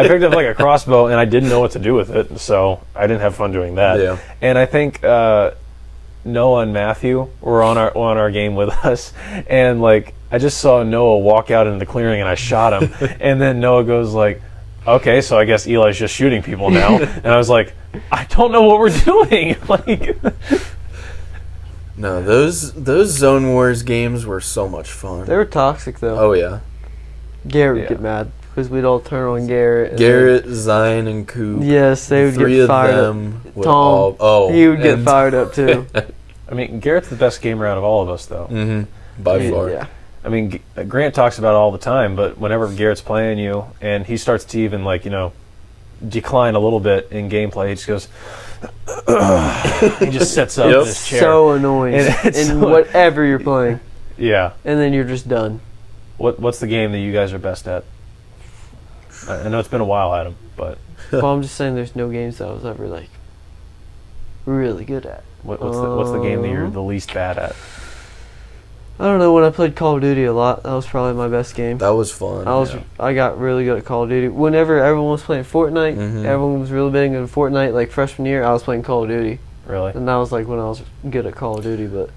Speaker 2: picked up like a crossbow and I didn't know what to do with it, so I didn't have fun doing that.
Speaker 3: Yeah.
Speaker 2: And I think Noah and Matthew were on our game with us, and like I just saw Noah walk out into the clearing and I shot him, and then Noah goes like, okay, so I guess Eli's just shooting people now. And I was like, I don't know what we're doing. Like,
Speaker 3: No, those Zone Wars games were so much fun.
Speaker 4: They were toxic though.
Speaker 3: Oh yeah,
Speaker 4: Garrett would
Speaker 2: Yeah.
Speaker 4: get mad because we'd all turn on Garrett. and
Speaker 3: Garrett, Zion, and Coop.
Speaker 4: then- yes, they would
Speaker 3: Three
Speaker 4: get
Speaker 3: of
Speaker 4: fired up.
Speaker 3: them would
Speaker 4: Tom,
Speaker 3: all. Oh,
Speaker 4: he would get
Speaker 3: and-
Speaker 4: fired up too.
Speaker 2: I mean, Garrett's the best gamer out of all of us, though.
Speaker 3: By far.
Speaker 4: Yeah.
Speaker 2: I mean, Grant talks about it all the time, but whenever Garrett's playing you and he starts to even decline a little bit in gameplay, he just goes, he just sits up
Speaker 3: Yep.
Speaker 2: in his chair.
Speaker 4: So annoying
Speaker 2: And it's
Speaker 4: in
Speaker 2: so-
Speaker 4: whatever you're playing,
Speaker 2: Yeah.
Speaker 4: and then you're just done.
Speaker 2: What's the game that you guys are best at? I know it's been a while, Adam, but
Speaker 4: Well, I'm just saying, there's no games that I was ever like really good at.
Speaker 2: what's the game that you're the least bad at?
Speaker 4: I don't know. When I played Call of Duty a lot, that was probably my best game.
Speaker 3: That was fun.
Speaker 4: I got really good at Call of Duty. Whenever everyone was playing Fortnite,
Speaker 3: Mhm.
Speaker 4: everyone was really big into Fortnite. Like freshman year, I was playing Call of Duty,
Speaker 2: Really?
Speaker 4: and that was like when I was good at Call of Duty. But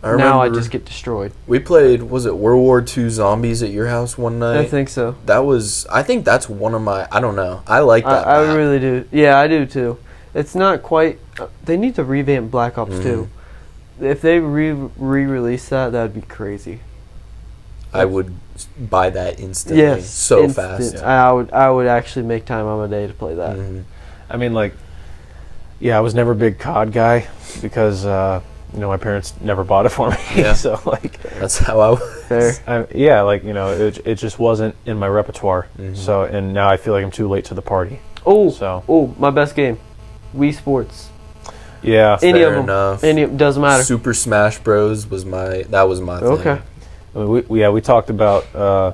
Speaker 4: Now I
Speaker 3: remember
Speaker 4: just get destroyed.
Speaker 3: we played, was it World War II Zombies at your house one night?
Speaker 4: I think so.
Speaker 3: I think that's one of my, I don't know. I like that
Speaker 4: I
Speaker 3: map.
Speaker 4: really do. Yeah, I do too. It's not quite. They need to revamp Black Ops 2. If they re-release that, that'd be crazy.
Speaker 3: I would buy that instantly.
Speaker 4: Yes,
Speaker 3: So
Speaker 4: instant.
Speaker 3: fast.
Speaker 4: I would actually make time on my day to play that.
Speaker 3: Mhm.
Speaker 2: I mean, like, yeah, I was never a big COD guy because my parents never bought it for me.
Speaker 3: Yeah.
Speaker 2: So like,
Speaker 3: That's how I was.
Speaker 4: Fair.
Speaker 2: yeah, like it just wasn't in my repertoire.
Speaker 3: Mhm.
Speaker 2: So and now I feel like I'm too late to the party.
Speaker 4: Oh,
Speaker 2: So
Speaker 4: my best game, Wii Sports.
Speaker 2: yeah,
Speaker 4: Any
Speaker 3: Fair
Speaker 4: of them.
Speaker 3: enough.
Speaker 4: Any doesn't matter.
Speaker 3: Super Smash Bros. was my thing.
Speaker 4: Okay.
Speaker 2: I mean, we talked about a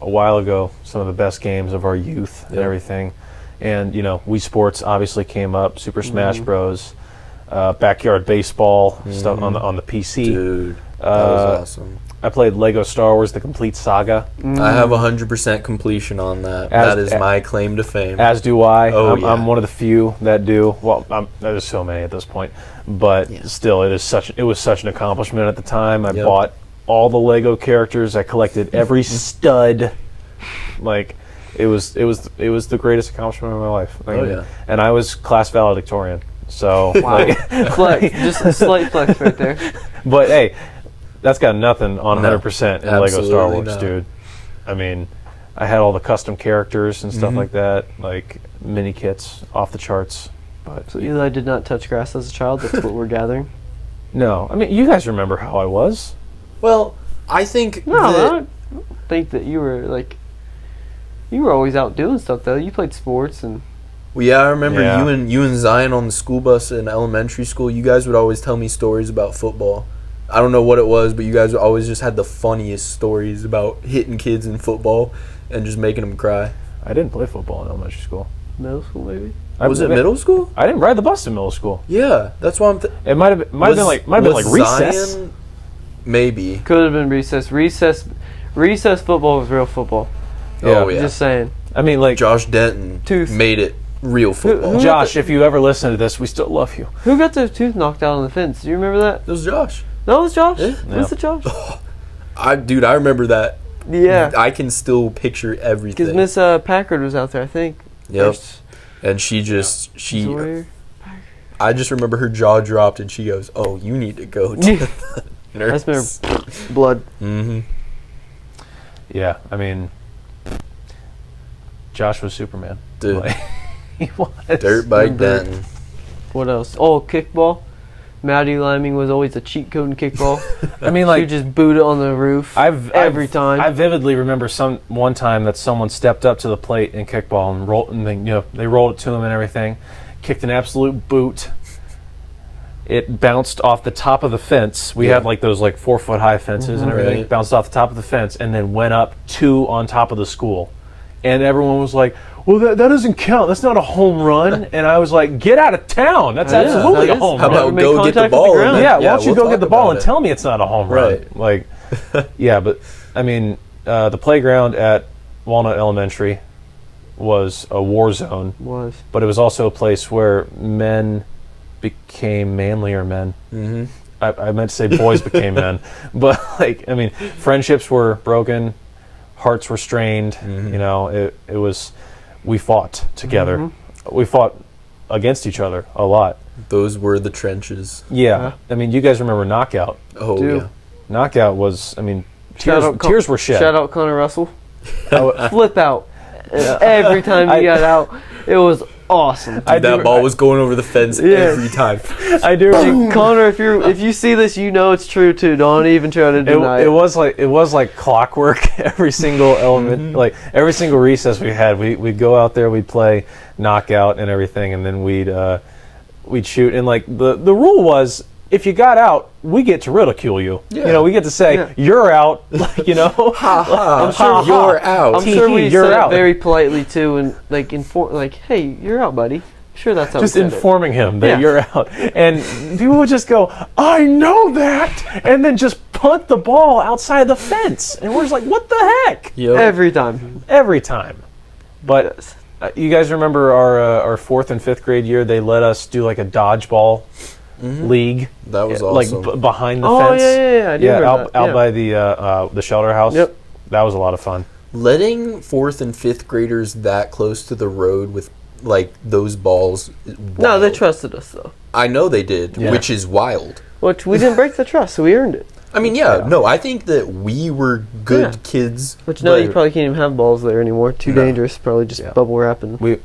Speaker 2: while ago some of the best games of our youth and
Speaker 3: Yep.
Speaker 2: everything, and Wii Sports obviously came up. Super Smash
Speaker 4: Mm-hmm.
Speaker 2: Bros. Backyard baseball stuff on the PC.
Speaker 3: Dude, that was awesome.
Speaker 2: I played Lego Star Wars: The Complete Saga.
Speaker 3: I have 100% completion on that.
Speaker 2: As-
Speaker 3: That is my claim to fame.
Speaker 2: As do I.
Speaker 3: Oh,
Speaker 2: I'm,
Speaker 3: yeah.
Speaker 2: I'm one of the few that do. Well, there's so many at this point, but still, it was such an accomplishment at the time. I
Speaker 3: Yep.
Speaker 2: bought all the Lego characters. I collected every stud. Like, it was the greatest accomplishment of my life. Like,
Speaker 3: Oh, yeah.
Speaker 2: And I was class valedictorian. So,
Speaker 4: Wow. Flex, just a slight flex right there.
Speaker 2: but hey, that's got nothing on 100% in Lego Star
Speaker 3: absolutely
Speaker 2: Wars,
Speaker 3: not.
Speaker 2: dude. I mean, I had all the custom characters and
Speaker 3: Mm-hmm.
Speaker 2: stuff like that, like mini kits off the charts. But
Speaker 4: So Eli did not touch grass as a child. That's what we're gathering.
Speaker 2: no, I mean, you guys remember how I was.
Speaker 3: Well, I think
Speaker 4: No, I
Speaker 3: that
Speaker 4: don't think that you were like. You were always out doing stuff though. You played sports and.
Speaker 3: Well, yeah, I remember
Speaker 2: Yeah.
Speaker 3: you and Zion on the school bus in elementary school. You guys would always tell me stories about football. I don't know what it was, but you guys always just had the funniest stories about hitting kids in football and just making them cry.
Speaker 2: I didn't play football in elementary school.
Speaker 4: Middle school, maybe.
Speaker 3: Was it middle school?
Speaker 2: I didn't ride the bus in middle school.
Speaker 3: Yeah, that's why I'm.
Speaker 2: It might have been like recess.
Speaker 3: Zion, maybe.
Speaker 4: Could have been recess. Recess football was real football.
Speaker 2: Yeah.
Speaker 3: Oh yeah.
Speaker 4: Just saying.
Speaker 2: I mean, like
Speaker 3: Josh Denton
Speaker 4: Tooth.
Speaker 3: made it real football.
Speaker 4: who-
Speaker 2: Josh, if you ever listen to this, we still love you.
Speaker 4: Who got their tooth knocked out on the fence? Do you remember that?
Speaker 3: It was Josh.
Speaker 4: No, it was Josh.
Speaker 3: Yeah.
Speaker 4: Was it Josh?
Speaker 3: I remember that.
Speaker 4: Yeah.
Speaker 3: I can still picture everything.
Speaker 4: Because Miss Packard was out there, I think.
Speaker 3: Yep.
Speaker 4: First.
Speaker 3: And she
Speaker 4: Sawyer.
Speaker 3: I just remember her jaw dropped and she goes, "Oh, you need to go to the
Speaker 4: I
Speaker 3: nurse."
Speaker 4: just remember blood.
Speaker 3: Mm-hmm.
Speaker 2: Yeah, I mean, Josh was Superman.
Speaker 3: Dude,
Speaker 2: Like, he was.
Speaker 3: dirt bike
Speaker 4: Remember-
Speaker 3: Denton.
Speaker 4: What else? Oh, kickball. Maddie Liming was always a cheat code in kickball.
Speaker 2: I mean,
Speaker 4: She
Speaker 2: like,
Speaker 4: would just boot it on the roof every time.
Speaker 2: I vividly remember one time that someone stepped up to the plate in kickball and rolled, and they rolled it to him and everything, kicked an absolute boot. It bounced off the top of the fence. We had like those 4 foot high fences and everything.
Speaker 3: Right.
Speaker 2: Bounced off the top of the fence and then went up 2 on top of the school. And everyone was like, "Well, that doesn't count. That's not a home run." And I was like, "Get out of town. That's
Speaker 4: Yeah,
Speaker 2: absolutely
Speaker 4: that
Speaker 2: a
Speaker 4: is.
Speaker 2: home
Speaker 3: How
Speaker 2: run."
Speaker 3: about
Speaker 4: Make
Speaker 3: go get the
Speaker 4: contact with the
Speaker 3: ball?
Speaker 4: ground.
Speaker 3: and
Speaker 2: Yeah,
Speaker 3: then-
Speaker 2: why don't you
Speaker 3: we'll
Speaker 2: go get
Speaker 3: talk
Speaker 2: the ball
Speaker 3: about
Speaker 2: and
Speaker 3: it.
Speaker 2: tell me it's not a home
Speaker 3: Right.
Speaker 2: run? Like, yeah, but I mean, the playground at Walnut Elementary was a war zone,
Speaker 4: was.
Speaker 2: but it was also a place where men became manlier men.
Speaker 3: Mhm.
Speaker 2: I meant to say boys became men, but I mean, friendships were broken, hearts were strained.
Speaker 3: Mhm.
Speaker 2: It was. We fought together. We fought against each other a lot.
Speaker 3: Those were the trenches.
Speaker 2: Yeah, I mean, you guys remember Knockout?
Speaker 3: Oh
Speaker 4: Dude.
Speaker 3: yeah.
Speaker 2: Knockout was, I mean,
Speaker 4: Shout out Con-
Speaker 2: tears were shed.
Speaker 4: Shout out Connor Russell.
Speaker 2: I,
Speaker 4: Flip out. Every time he got out, it was awesome.
Speaker 3: That ball was going over the fence
Speaker 4: Yeah.
Speaker 3: every time.
Speaker 2: I do.
Speaker 4: Hey, Connor, if you see this, you know it's true too. Don't even try to deny
Speaker 2: It was like clockwork. Every single element, like every single recess we had, we'd go out there, we'd play Knockout and everything, and then we'd shoot. And like the rule was, if you got out, we get to ridicule you.
Speaker 3: Yeah.
Speaker 2: We get to say
Speaker 4: Yeah.
Speaker 2: you're out.
Speaker 3: I'm
Speaker 2: sure
Speaker 3: you're out.
Speaker 4: I'm
Speaker 2: Tee
Speaker 4: sure
Speaker 2: hee,
Speaker 4: we
Speaker 2: you're
Speaker 4: said
Speaker 2: out.
Speaker 4: it very politely too, and hey, you're out, buddy. Sure, that's how
Speaker 2: just
Speaker 4: we said it.
Speaker 2: informing him that
Speaker 4: Yeah.
Speaker 2: you're out. And people would just go, "I know that," and then just punt the ball outside the fence. And we're just like, what the heck?
Speaker 3: Yep.
Speaker 4: Every time.
Speaker 2: Every time. But you guys remember our 4th and 5th grade year, they let us do like a dodgeball league.
Speaker 3: That was
Speaker 2: like
Speaker 3: awesome.
Speaker 2: behind the
Speaker 4: Oh
Speaker 2: fence.
Speaker 4: yeah. I do remember
Speaker 2: out,
Speaker 4: that.
Speaker 2: out
Speaker 4: Yeah.
Speaker 2: by the shelter house.
Speaker 4: Yep.
Speaker 2: That was a lot of fun.
Speaker 3: Letting 4th and 5th graders that close to the road with like those balls.
Speaker 4: No, they
Speaker 3: wild.
Speaker 4: trusted us though.
Speaker 3: I know they did,
Speaker 2: Yeah.
Speaker 3: which is wild.
Speaker 4: Which we didn't break the trust, so we earned it.
Speaker 3: I mean, no, I think that we were good
Speaker 4: Yeah.
Speaker 3: kids.
Speaker 4: Which now you
Speaker 3: but-
Speaker 4: probably can't even have balls there anymore. Too
Speaker 3: No.
Speaker 4: dangerous. Probably just
Speaker 2: Yeah.
Speaker 4: bubble wrapping.
Speaker 2: We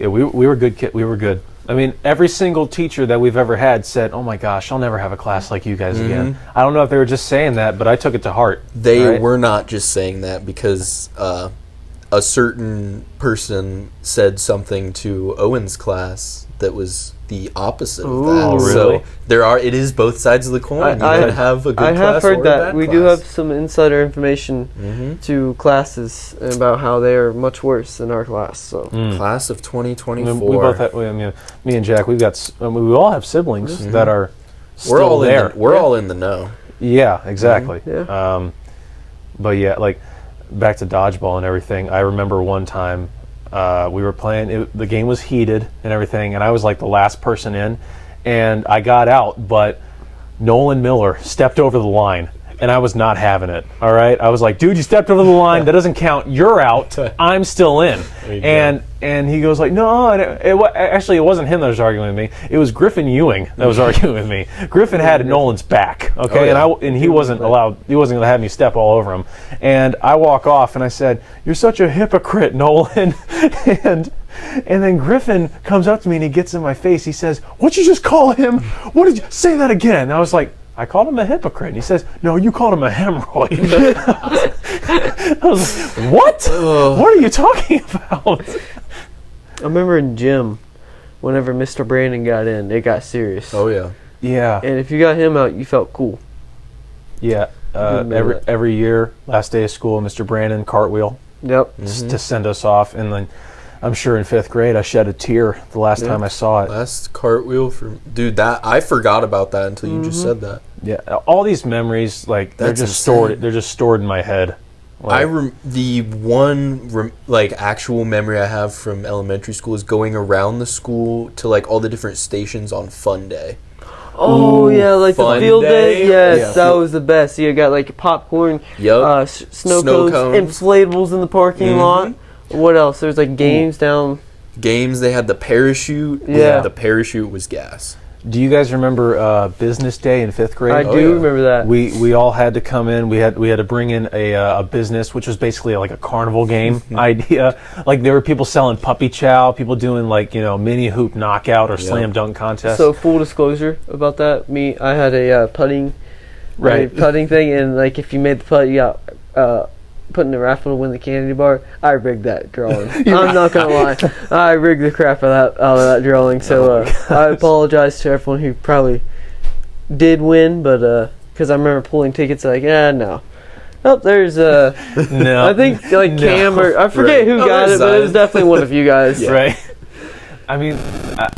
Speaker 2: were good kid. We were good. I mean, every single teacher that we've ever had said, "Oh my gosh, I'll never have a class like you guys again." I don't know if they were just saying that, but I took it to heart.
Speaker 3: They
Speaker 2: right?
Speaker 3: were not just saying that because a certain person said something to Owen's class that was the opposite
Speaker 4: Ooh.
Speaker 3: of that.
Speaker 2: Oh, really?
Speaker 3: So it is both sides of the coin. You can have a good
Speaker 4: I
Speaker 3: class
Speaker 4: have heard
Speaker 3: or a
Speaker 4: that.
Speaker 3: bad
Speaker 4: We
Speaker 3: class.
Speaker 4: do have some insider information
Speaker 3: Mhm.
Speaker 4: to classes about how they are much worse than our class. So
Speaker 3: Class of
Speaker 2: I
Speaker 3: 2024.
Speaker 2: mean, we both have, I mean, me and Jack, we've got. We all have siblings that are still
Speaker 3: we're all
Speaker 2: there.
Speaker 3: in the, we're all in the know.
Speaker 2: Yeah, exactly.
Speaker 4: Yeah.
Speaker 2: But yeah, like back to dodgeball and everything. I remember one time we were playing. The game was heated and everything, and I was like the last person in, and I got out, but Nolan Miller stepped over the line. And I was not having it. All right, I was like, "Dude, you stepped over the line. That doesn't count. You're out. I'm still in."
Speaker 3: you
Speaker 2: And he goes like, "No." And actually, it wasn't him that was arguing with me. It was Griffin Ewing that was arguing with me. Griffin had Nolan's back. Okay,
Speaker 3: Oh, yeah.
Speaker 2: and he wasn't allowed. He wasn't going to have me step all over him. And I walk off and I said, "You're such a hypocrite, Nolan." and then Griffin comes up to me and he gets in my face. He says, "What'd you just call him? What did you say that again?" And I was like, "I called him a hypocrite." And he says, "No, you called him a hemorrhoid." I was like, "What? What are you talking about?"
Speaker 4: I remember in gym, whenever Mr. Brandon got in, it got serious.
Speaker 3: Oh yeah.
Speaker 2: Yeah,
Speaker 4: And if you got him out, you felt cool.
Speaker 2: yeah.
Speaker 4: remember that.
Speaker 2: Every year, last day of school, Mr. Brandon cartwheel
Speaker 4: Yep.
Speaker 2: to send us off, and then I'm sure in 5th grade I shed a tear the last time I saw it.
Speaker 3: Last cartwheel for dude. That I forgot about that until you just said that.
Speaker 2: Yeah, all these memories, like they're
Speaker 3: That's
Speaker 2: just
Speaker 3: insane.
Speaker 2: stored. They're just stored in my head. Like,
Speaker 3: The one like actual memory I have from elementary school is going around the school to like all the different stations on Fun Day.
Speaker 4: Oh yeah, like the
Speaker 3: Fun
Speaker 4: field day.
Speaker 3: day.
Speaker 4: Yes,
Speaker 2: Yeah.
Speaker 4: that was the best. You got like popcorn,
Speaker 3: Yup.
Speaker 4: snow
Speaker 3: Snow
Speaker 4: cones,
Speaker 3: cones.
Speaker 4: inflatables in the parking lot. What else? There's like games down.
Speaker 3: Games. They had the parachute.
Speaker 4: Yeah.
Speaker 3: The parachute was gas.
Speaker 2: do you guys remember Business Day in 5th grade?
Speaker 4: I do
Speaker 3: yeah.
Speaker 4: remember that.
Speaker 2: We all had to come in. We had to bring in a business, which was basically like a carnival game idea. Like there were people selling puppy chow, people doing like mini hoop knockout or slam dunk contests.
Speaker 4: So full disclosure about that, I had a putting,
Speaker 2: Right.
Speaker 4: putting thing, and like if you made the putt, you got put in the raffle to win the candy bar. I rigged that drawing. I'm not gonna lie, I rigged the crap out of that drawing. So I apologize to everyone who probably did win, but because I remember pulling tickets like, no. Oh, there's
Speaker 2: no,
Speaker 4: I think like
Speaker 2: No.
Speaker 4: Cam or I forget
Speaker 3: Right.
Speaker 4: who
Speaker 3: Oh,
Speaker 4: got
Speaker 3: there's
Speaker 4: it, but it was
Speaker 3: Zion.
Speaker 4: definitely one of you guys.
Speaker 3: Yeah.
Speaker 2: right. I mean,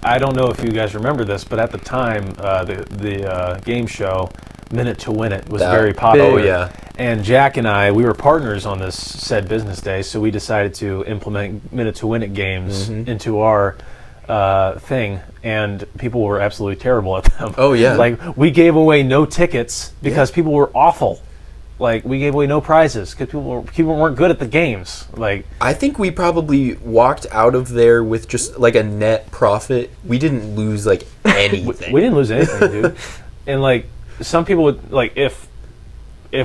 Speaker 2: I don't know if you guys remember this, but at the time, the game show Minute to Win It was
Speaker 3: That-
Speaker 2: very popular.
Speaker 3: Oh yeah.
Speaker 2: And Jack and I, we were partners on this said business day, so we decided to implement Minute to Win It games into our thing, and people were absolutely terrible at them.
Speaker 3: Oh, yeah.
Speaker 2: Like, we gave away no tickets because people were awful. Like, we gave away no prizes because people weren't good at the games. Like,
Speaker 3: I think we probably walked out of there with just like a net profit. We didn't lose like anything.
Speaker 2: we didn't lose anything, dude. And like, some people would like if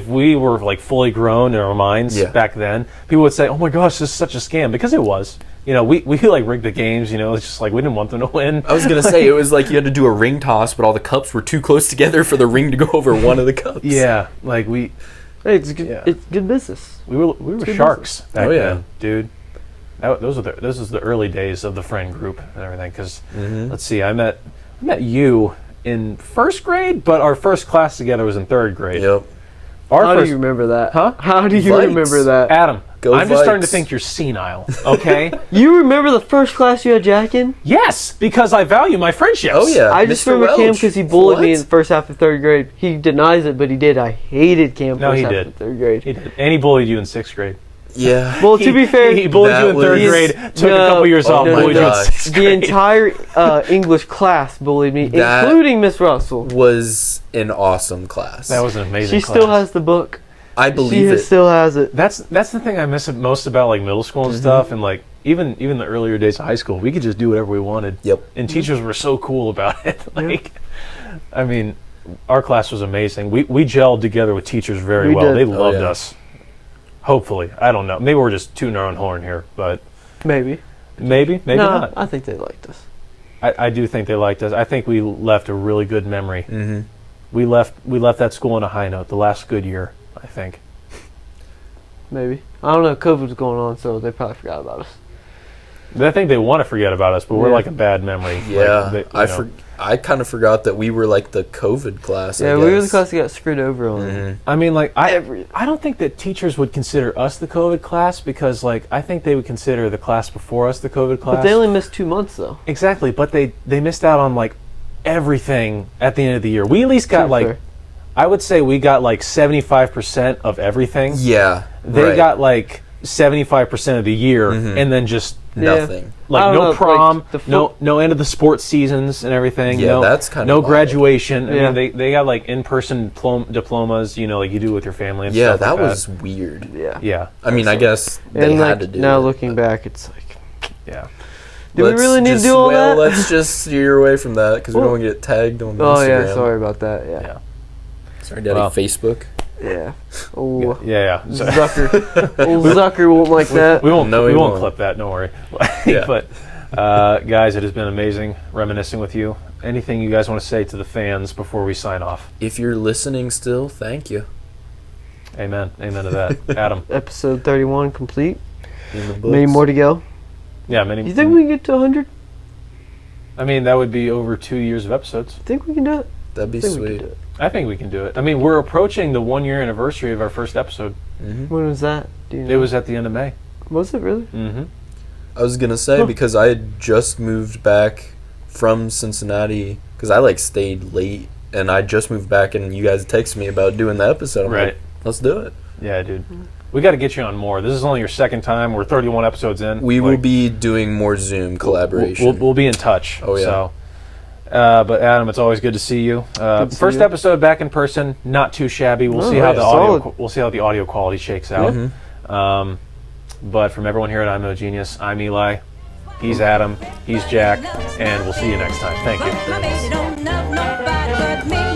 Speaker 2: we were like fully grown in our minds
Speaker 3: Yeah.
Speaker 2: back then, people would say, "Oh my gosh, this is such a scam," because it was. We like rigged the games. It's just like we didn't want them to win.
Speaker 3: I was gonna say it was like you had to do a ring toss, but all the cups were too close together for the ring to go over one of the cups.
Speaker 2: Yeah, like we
Speaker 4: Hey, it's good.
Speaker 2: Yeah.
Speaker 4: It's good business.
Speaker 2: were
Speaker 4: good
Speaker 2: sharks back
Speaker 3: Oh, yeah.
Speaker 2: then, dude. Those was the early days of the friend group and everything. Because let's see, I met you in 1st grade, but our first class together was in 3rd grade.
Speaker 3: Yep.
Speaker 2: Our
Speaker 4: How
Speaker 2: first,
Speaker 4: do you remember that?
Speaker 2: Huh?
Speaker 4: How do you
Speaker 3: Vikes.
Speaker 4: remember that?
Speaker 2: Adam,
Speaker 3: Go
Speaker 2: I'm just starting to
Speaker 3: Vikes.
Speaker 2: think you're senile. Okay.
Speaker 4: You remember the first class you had Jack in?
Speaker 2: Yes, because I value my friendships.
Speaker 3: Oh yeah.
Speaker 4: I just
Speaker 3: Mr.
Speaker 4: remember Cam
Speaker 3: Welch.
Speaker 4: because he bullied me in
Speaker 3: What?
Speaker 4: the first half of 3rd grade. He denies it, but he did. I hated Cam
Speaker 2: No,
Speaker 4: first
Speaker 2: he
Speaker 4: half
Speaker 2: did.
Speaker 4: of 3rd grade.
Speaker 2: He did. And he bullied you in 6th grade.
Speaker 3: Yeah.
Speaker 4: Well, to be fair,
Speaker 2: He bullied
Speaker 3: That
Speaker 2: you in third
Speaker 3: was-
Speaker 2: grade, took a
Speaker 4: No,
Speaker 2: couple years
Speaker 3: oh
Speaker 2: off,
Speaker 3: my
Speaker 2: bullied you in
Speaker 3: gosh.
Speaker 2: sixth
Speaker 4: the
Speaker 2: grade.
Speaker 4: entire English class bullied me,
Speaker 3: That-
Speaker 4: including Miss Russell.
Speaker 3: Was an awesome class.
Speaker 2: That was an amazing
Speaker 4: She
Speaker 2: class.
Speaker 4: still has the book.
Speaker 3: I believe it.
Speaker 4: Still has it.
Speaker 2: That's the thing I miss most about like middle school and stuff, and like even the earlier days of high school, we could just do whatever we wanted.
Speaker 3: Yep.
Speaker 2: And teachers were so cool about it. Like, I mean, our class was amazing. We gelled together with teachers very
Speaker 4: We
Speaker 2: well.
Speaker 4: did.
Speaker 2: They loved
Speaker 3: yeah.
Speaker 2: us. Hopefully, I don't know. Maybe we're just tooting our own horn here, but
Speaker 4: Maybe.
Speaker 2: maybe
Speaker 4: No,
Speaker 2: not.
Speaker 4: I think they liked us.
Speaker 2: I do think they liked us. I think we left a really good memory.
Speaker 3: Mm-hmm.
Speaker 2: We left that school on a high note. The last good year, I think.
Speaker 4: Maybe. I don't know. COVID was going on, so they probably forgot about us.
Speaker 2: I think they want to forget about us, but we're
Speaker 4: Yeah.
Speaker 2: like a bad memory.
Speaker 3: Yeah.
Speaker 2: Like, you know.
Speaker 3: I kind of forgot that we were like the COVID class.
Speaker 4: Yeah,
Speaker 3: I
Speaker 4: we were the
Speaker 3: guess.
Speaker 4: class that got screwed over on.
Speaker 3: Mhm.
Speaker 2: I mean, like I
Speaker 4: Every-
Speaker 2: don't think that teachers would consider us the COVID class because, like, I think they would consider the class before us the COVID class.
Speaker 4: But they only missed 2 months, though.
Speaker 2: exactly, but they missed out on like everything at the end of the year. We at least got
Speaker 4: True,
Speaker 2: like,
Speaker 4: fair.
Speaker 2: I would say we got like 75% of everything.
Speaker 3: Yeah.
Speaker 2: They
Speaker 3: right.
Speaker 2: got like 75% of the year,
Speaker 3: Mhm.
Speaker 2: and then just
Speaker 4: Yeah.
Speaker 3: nothing.
Speaker 2: like
Speaker 4: I don't
Speaker 2: no
Speaker 4: know, like,
Speaker 2: prom,
Speaker 4: the
Speaker 2: no end of the sports seasons and everything.
Speaker 3: Yeah,
Speaker 2: no,
Speaker 3: that's kinda
Speaker 2: no
Speaker 3: wild.
Speaker 2: graduation. I
Speaker 4: Yeah.
Speaker 2: mean, they got like in-person diplomas, you know, like you do with your family and
Speaker 3: Yeah,
Speaker 2: stuff.
Speaker 3: that
Speaker 2: like
Speaker 3: was weird.
Speaker 4: Yeah.
Speaker 2: yeah,
Speaker 3: I mean, I guess they
Speaker 4: And
Speaker 3: had
Speaker 4: like
Speaker 3: to do
Speaker 4: now
Speaker 3: it.
Speaker 4: looking back, it's like,
Speaker 2: yeah.
Speaker 4: do we
Speaker 3: Let's
Speaker 4: really need to
Speaker 3: just-
Speaker 4: do all
Speaker 3: well,
Speaker 4: that?
Speaker 3: let's just steer away from that because we
Speaker 4: Well-
Speaker 3: don't want to get tagged on
Speaker 4: Oh
Speaker 3: Instagram.
Speaker 4: yeah, sorry about that. Yeah.
Speaker 2: Yeah.
Speaker 3: Sorry, Daddy.
Speaker 2: Well.
Speaker 3: Facebook.
Speaker 4: Yeah. Oh,
Speaker 2: Yeah. So-
Speaker 4: Zucker. Old Zucker won't like that.
Speaker 2: we won't.
Speaker 3: No,
Speaker 2: we
Speaker 3: he
Speaker 2: won't
Speaker 3: won't.
Speaker 2: clip that. Don't worry.
Speaker 3: Yeah.
Speaker 2: But guys, it has been amazing reminiscing with you. Anything you guys want to say to the fans before we sign off?
Speaker 3: If you're listening still, thank you.
Speaker 2: Amen. Amen to that. Adam.
Speaker 4: Episode 31 complete.
Speaker 3: In the
Speaker 4: Many
Speaker 3: books.
Speaker 4: more to go.
Speaker 2: Yeah. Many.
Speaker 4: You think we can get to 100?
Speaker 2: I mean, that would be over 2 years of episodes.
Speaker 4: Think we can do it?
Speaker 3: That'd be
Speaker 4: I think we
Speaker 3: sweet.
Speaker 4: can do it.
Speaker 2: I think we can do it. I mean, we're approaching the 1 year anniversary of our first episode.
Speaker 3: Hmm.
Speaker 4: When was that? Do you know?
Speaker 2: It was at the end of May.
Speaker 4: Was it really?
Speaker 2: Mm-hmm.
Speaker 3: I was gonna say
Speaker 4: Huh.
Speaker 3: because I had just moved back from Cincinnati because I like stayed late and I just moved back and you guys texted me about doing the episode. I'm
Speaker 2: Right.
Speaker 3: like, let's do it.
Speaker 2: Yeah, dude. We got to get you on more. This is only your second time. We're 31 episodes in.
Speaker 3: We will
Speaker 2: Like,
Speaker 3: be doing more Zoom collaboration.
Speaker 2: We'll be in touch.
Speaker 3: Oh, yeah.
Speaker 2: So, but Adam, it's always good to see you.
Speaker 4: Good to see
Speaker 2: First
Speaker 4: you.
Speaker 2: episode back in person, not too shabby. We'll
Speaker 4: No,
Speaker 2: see how
Speaker 4: right,
Speaker 2: the
Speaker 4: solid.
Speaker 2: audio. We'll see how the audio quality shakes out.
Speaker 3: Mhm.
Speaker 2: But from everyone here at I'm No Genius, I'm Eli. He's Adam. He's Jack, and we'll see you next time. Thank you.
Speaker 1: My baby don't love nobody but me.